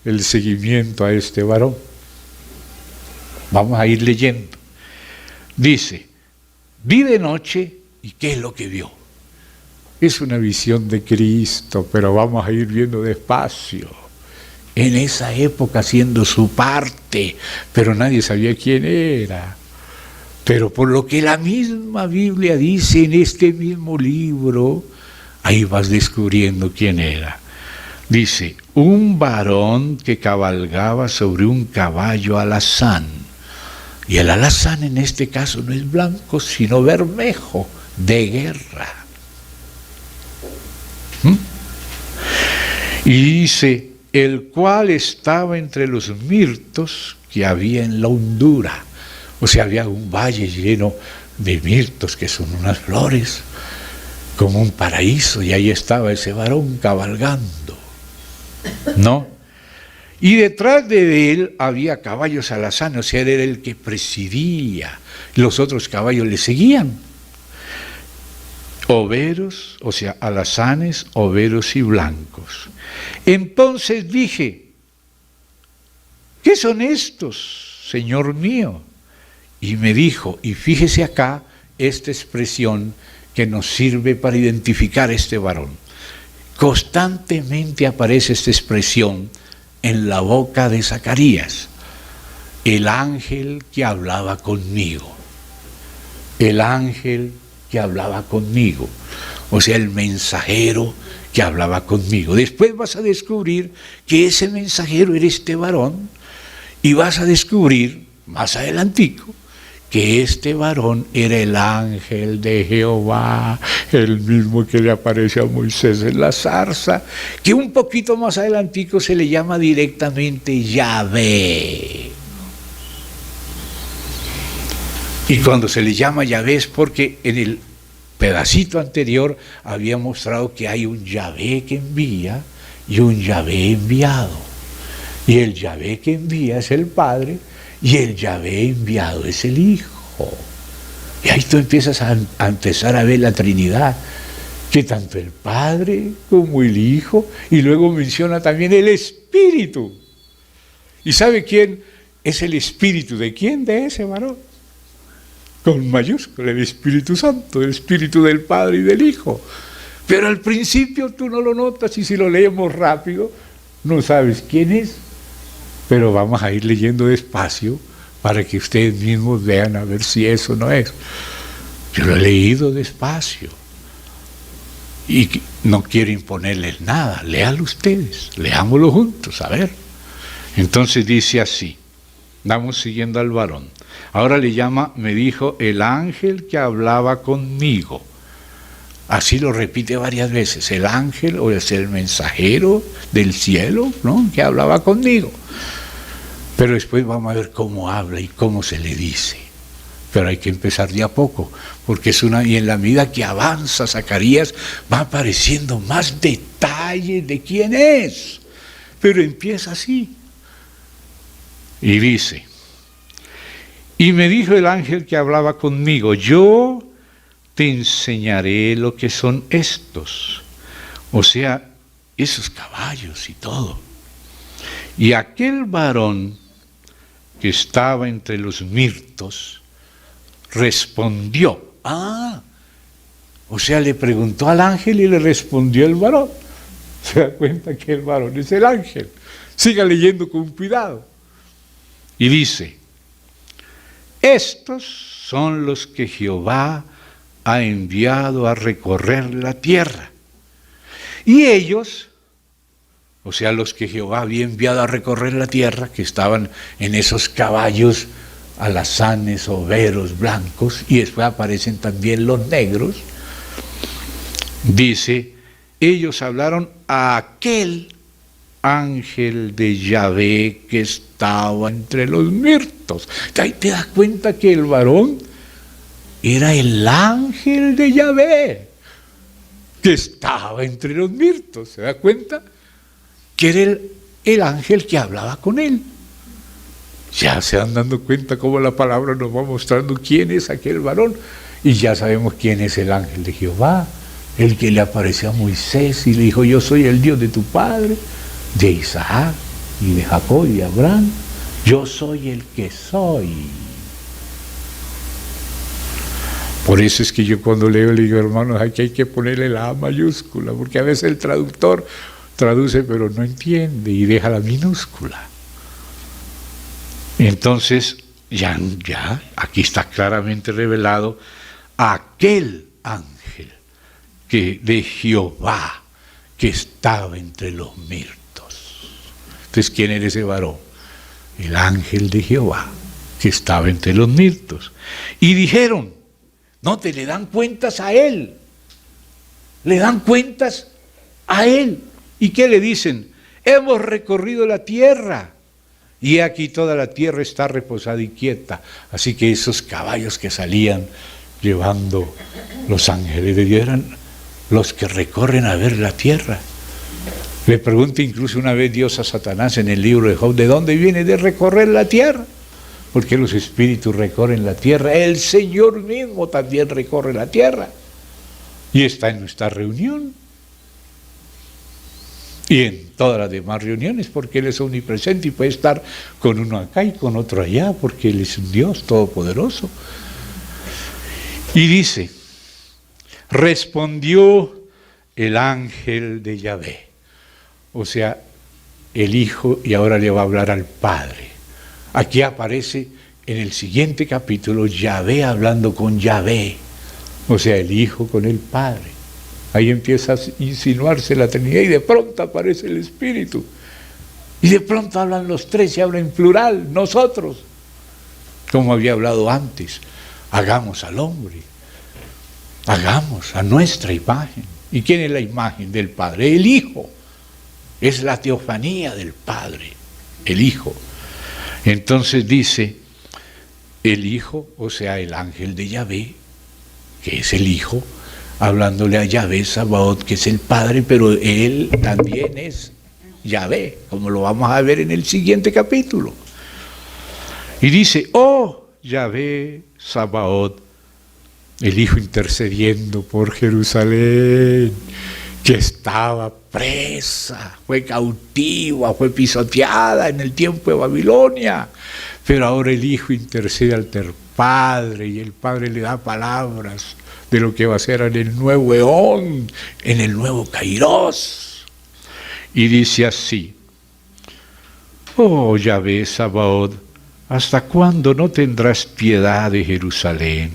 el seguimiento a este varón. Vamos a ir leyendo. Dice, vi de noche, ¿y qué es lo que vio? Es una visión de Cristo, pero vamos a ir viendo despacio. En esa época haciendo su parte, pero nadie sabía quién era. Pero por lo que la misma Biblia dice en este mismo libro, ahí vas descubriendo quién era. Dice, un varón que cabalgaba sobre un caballo alazán. Y el alazán en este caso no es blanco, sino bermejo, de guerra. Y dice, el cual estaba entre los mirtos que había en la hondura. O sea, había un valle lleno de mirtos, que son unas flores, como un paraíso, y ahí estaba ese varón cabalgando, ¿no? Y detrás de él había caballos alazanes, o sea, él era el que presidía, los otros caballos le seguían. Overos, o sea, alazanes, overos y blancos. Entonces dije, ¿qué son estos, Señor mío? Y me dijo, y fíjese acá esta expresión que nos sirve para identificar a este varón. Constantemente aparece esta expresión en la boca de Zacarías. El ángel que hablaba conmigo. El ángel que hablaba conmigo. O sea, el mensajero que hablaba conmigo. Después vas a descubrir que ese mensajero era este varón, y vas a descubrir, más adelantico, que este varón era el ángel de Jehová, el mismo que le aparece a Moisés en la zarza, que un poquito más adelantico se le llama directamente Yahvé. Y cuando se le llama Yahvé es porque en el pedacito anterior había mostrado que hay un Yahvé que envía y un Yahvé enviado. Y el Yahvé que envía es el Padre, y el Yahvé enviado es el Hijo. Y ahí tú empiezas a empezar a ver la Trinidad, que tanto el Padre como el Hijo, y luego menciona también el Espíritu. ¿Y sabe quién es el Espíritu? ¿De quién? De ese varón. Con mayúscula, el Espíritu Santo, el Espíritu del Padre y del Hijo. Pero al principio tú no lo notas, y si lo leemos rápido, no sabes quién es. Pero vamos a ir leyendo despacio para que ustedes mismos vean a ver si eso no es. Yo lo he leído despacio y no quiero imponerles nada, léalo ustedes, leámoslo juntos, a ver. Entonces dice así, vamos siguiendo al varón. Ahora le llama, me dijo, el ángel que hablaba conmigo. Así lo repite varias veces, el ángel o es el mensajero del cielo, ¿no?, que hablaba conmigo. Pero después vamos a ver cómo habla y cómo se le dice. Pero hay que empezar de a poco, porque y en la medida que avanza Zacarías va apareciendo más detalles de quién es. Pero empieza así. Y dice, y me dijo el ángel que hablaba conmigo, yo te enseñaré lo que son estos, o sea, esos caballos y todo. Y aquel varón que estaba entre los mirtos respondió. O sea, le preguntó al ángel y le respondió el varón. Se da cuenta que el varón es el ángel. Siga leyendo con cuidado. Y dice, estos son los que Jehová ha enviado a recorrer la tierra. Y ellos, o sea, los que Jehová había enviado a recorrer la tierra, que estaban en esos caballos alazanes, overos, blancos, y después aparecen también los negros, dice, ellos hablaron a aquel ángel de Yahvé que estaba entre los mirtos. Ahí te das cuenta que el varón era el ángel de Yahvé que estaba entre los mirtos. ¿Se da cuenta? Que era el ángel que hablaba con él. Ya se van dando cuenta cómo la palabra nos va mostrando quién es aquel varón. Y ya sabemos quién es el ángel de Jehová, el que le apareció a Moisés y le dijo, yo soy el Dios de tu padre, de Isaac y de Jacob y de Abraham. Yo soy el que soy. Por eso es que yo cuando leo le digo, hermanos, aquí hay que ponerle la A mayúscula, porque a veces el traductor traduce pero no entiende y deja la minúscula. Entonces, ya aquí está claramente revelado aquel ángel de Jehová que estaba entre los mirtos. Entonces, ¿quién era ese varón? El ángel de Jehová que estaba entre los mirtos. Y dijeron, no, te le dan cuentas a él. Le dan cuentas a él. ¿Y qué le dicen? Hemos recorrido la tierra. Y aquí toda la tierra está reposada y quieta. Así que esos caballos que salían llevando los ángeles de Dios eran los que recorren a ver la tierra. Le pregunta incluso una vez Dios a Satanás en el libro de Job, ¿de dónde viene de recorrer la tierra? Porque los espíritus recorren la tierra. El Señor mismo también recorre la tierra. Y está en nuestra reunión. Y en todas las demás reuniones, porque Él es omnipresente y puede estar con uno acá y con otro allá, porque Él es un Dios todopoderoso. Y dice, respondió el ángel de Yahvé, o sea, el Hijo, y ahora le va a hablar al Padre. Aquí aparece en el siguiente capítulo Yahvé hablando con Yahvé, o sea, el Hijo con el Padre. Ahí empieza a insinuarse la Trinidad y de pronto aparece el Espíritu. Y de pronto hablan los tres y hablan en plural, nosotros. Como había hablado antes, hagamos al hombre, hagamos a nuestra imagen. ¿Y quién es la imagen del Padre? El Hijo. Es la teofanía del Padre, el Hijo. Entonces dice, el Hijo, o sea, el ángel de Yahvé, que es el Hijo, hablándole a Yahvé Sabaoth, que es el Padre, pero Él también es Yahvé, como lo vamos a ver en el siguiente capítulo. Y dice, oh Yahvé Sabaoth, el Hijo intercediendo por Jerusalén, que estaba presa, fue cautiva, fue pisoteada en el tiempo de Babilonia, pero ahora el Hijo intercede al Padre y el Padre le da palabras de lo que va a ser en el nuevo eón, en el nuevo Kairos. Y dice así, oh Yahvé Sabaoth, ¿hasta cuándo no tendrás piedad de Jerusalén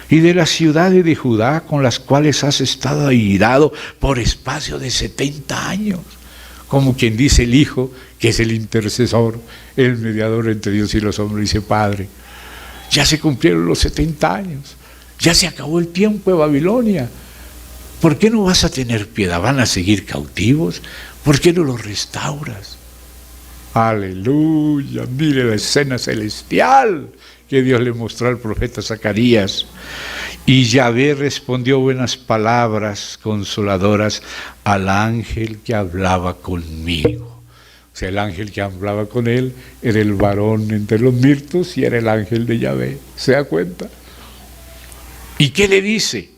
y de las ciudades de Judá con las cuales has estado airado por espacio de 70 años? Como quien dice el Hijo, que es el intercesor, el mediador entre Dios y los hombres, dice: Padre, ya se cumplieron los 70 años, ya se acabó el tiempo de Babilonia. ¿Por qué no vas a tener piedad? ¿Van a seguir cautivos? ¿Por qué no los restauras? Aleluya, mire la escena celestial que Dios le mostró al profeta Zacarías. Y Yahvé respondió buenas palabras consoladoras al ángel que hablaba conmigo. O sea, el ángel que hablaba con él era el varón entre los mirtos y era el ángel de Yahvé. ¿Se da cuenta? ¿Y qué le dice?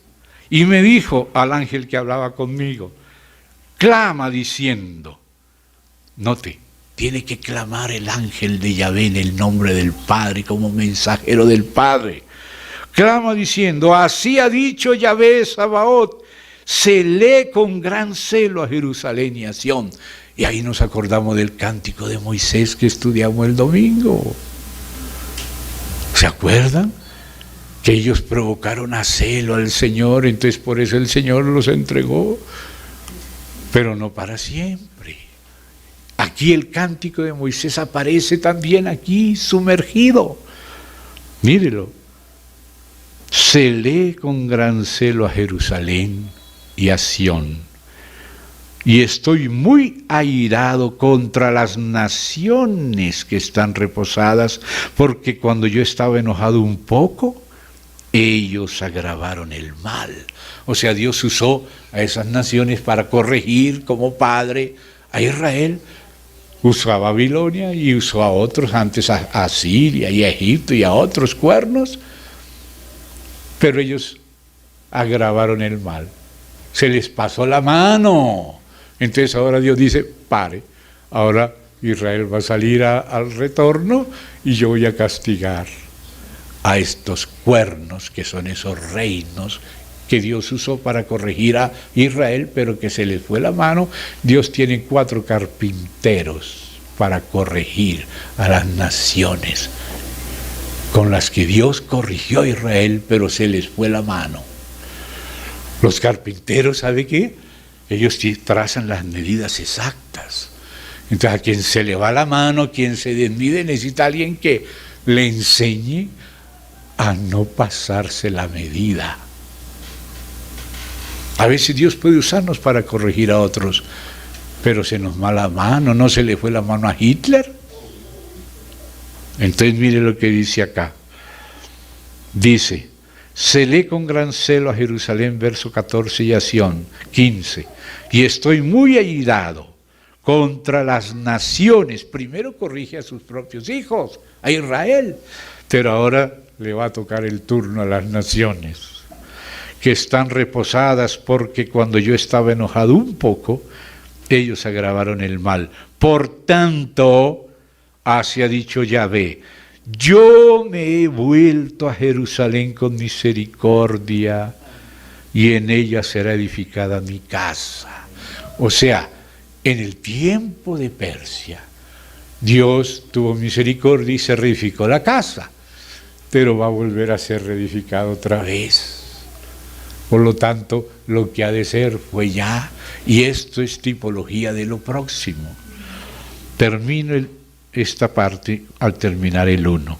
Y me dijo al ángel que hablaba conmigo: clama diciendo. Note, tiene que clamar el ángel de Yahvé en el nombre del Padre, como mensajero del Padre. Clama diciendo: así ha dicho Yahvé Sabaoth, celé con gran celo a Jerusalén y a Sión. Y ahí nos acordamos del cántico de Moisés que estudiamos el domingo. ¿Se acuerdan? Que ellos provocaron a celo al Señor, entonces por eso el Señor los entregó, pero no para siempre. Aquí el cántico de Moisés aparece también aquí, sumergido. Mírelo. Celé con gran celo a Jerusalén y a Sión, y estoy muy airado contra las naciones que están reposadas, porque cuando yo estaba enojado un poco, ellos agravaron el mal. O sea, Dios usó a esas naciones para corregir como padre a Israel. Usó a Babilonia y usó a otros, antes a Siria y a Egipto y a otros cuernos, pero ellos agravaron el mal. Se les pasó la mano. Entonces ahora Dios dice: pare, ahora Israel va a salir al retorno y yo voy a castigar a estos cuernos, que son esos reinos que Dios usó para corregir a Israel, pero que se les fue la mano. Dios tiene 4 carpinteros para corregir a las naciones con las que Dios corrigió a Israel, pero se les fue la mano. Los carpinteros, ¿sabe qué? Ellos trazan las medidas exactas. Entonces, a quien se le va la mano, quien se desmide, necesita alguien que le enseñe a no pasarse la medida. A veces Dios puede usarnos para corregir a otros, pero se nos va la mano. ¿No se le fue la mano a Hitler? Entonces mire lo que dice acá. Dice: celé con gran celo a Jerusalén, verso 14, y a Sión, 15. Y estoy muy airado contra las naciones. Primero corrige a sus propios hijos, a Israel, pero ahora le va a tocar el turno a las naciones que están reposadas, porque cuando yo estaba enojado un poco, ellos agravaron el mal. Por tanto, así ha dicho Yahvé: yo me he vuelto a Jerusalén con misericordia, y en ella será edificada mi casa. O sea, en el tiempo de Persia, Dios tuvo misericordia y se reedificó la casa, pero va a volver a ser reedificado otra vez. Por lo tanto, lo que ha de ser fue ya, y esto es tipología de lo próximo. Termino esta parte al terminar el 1.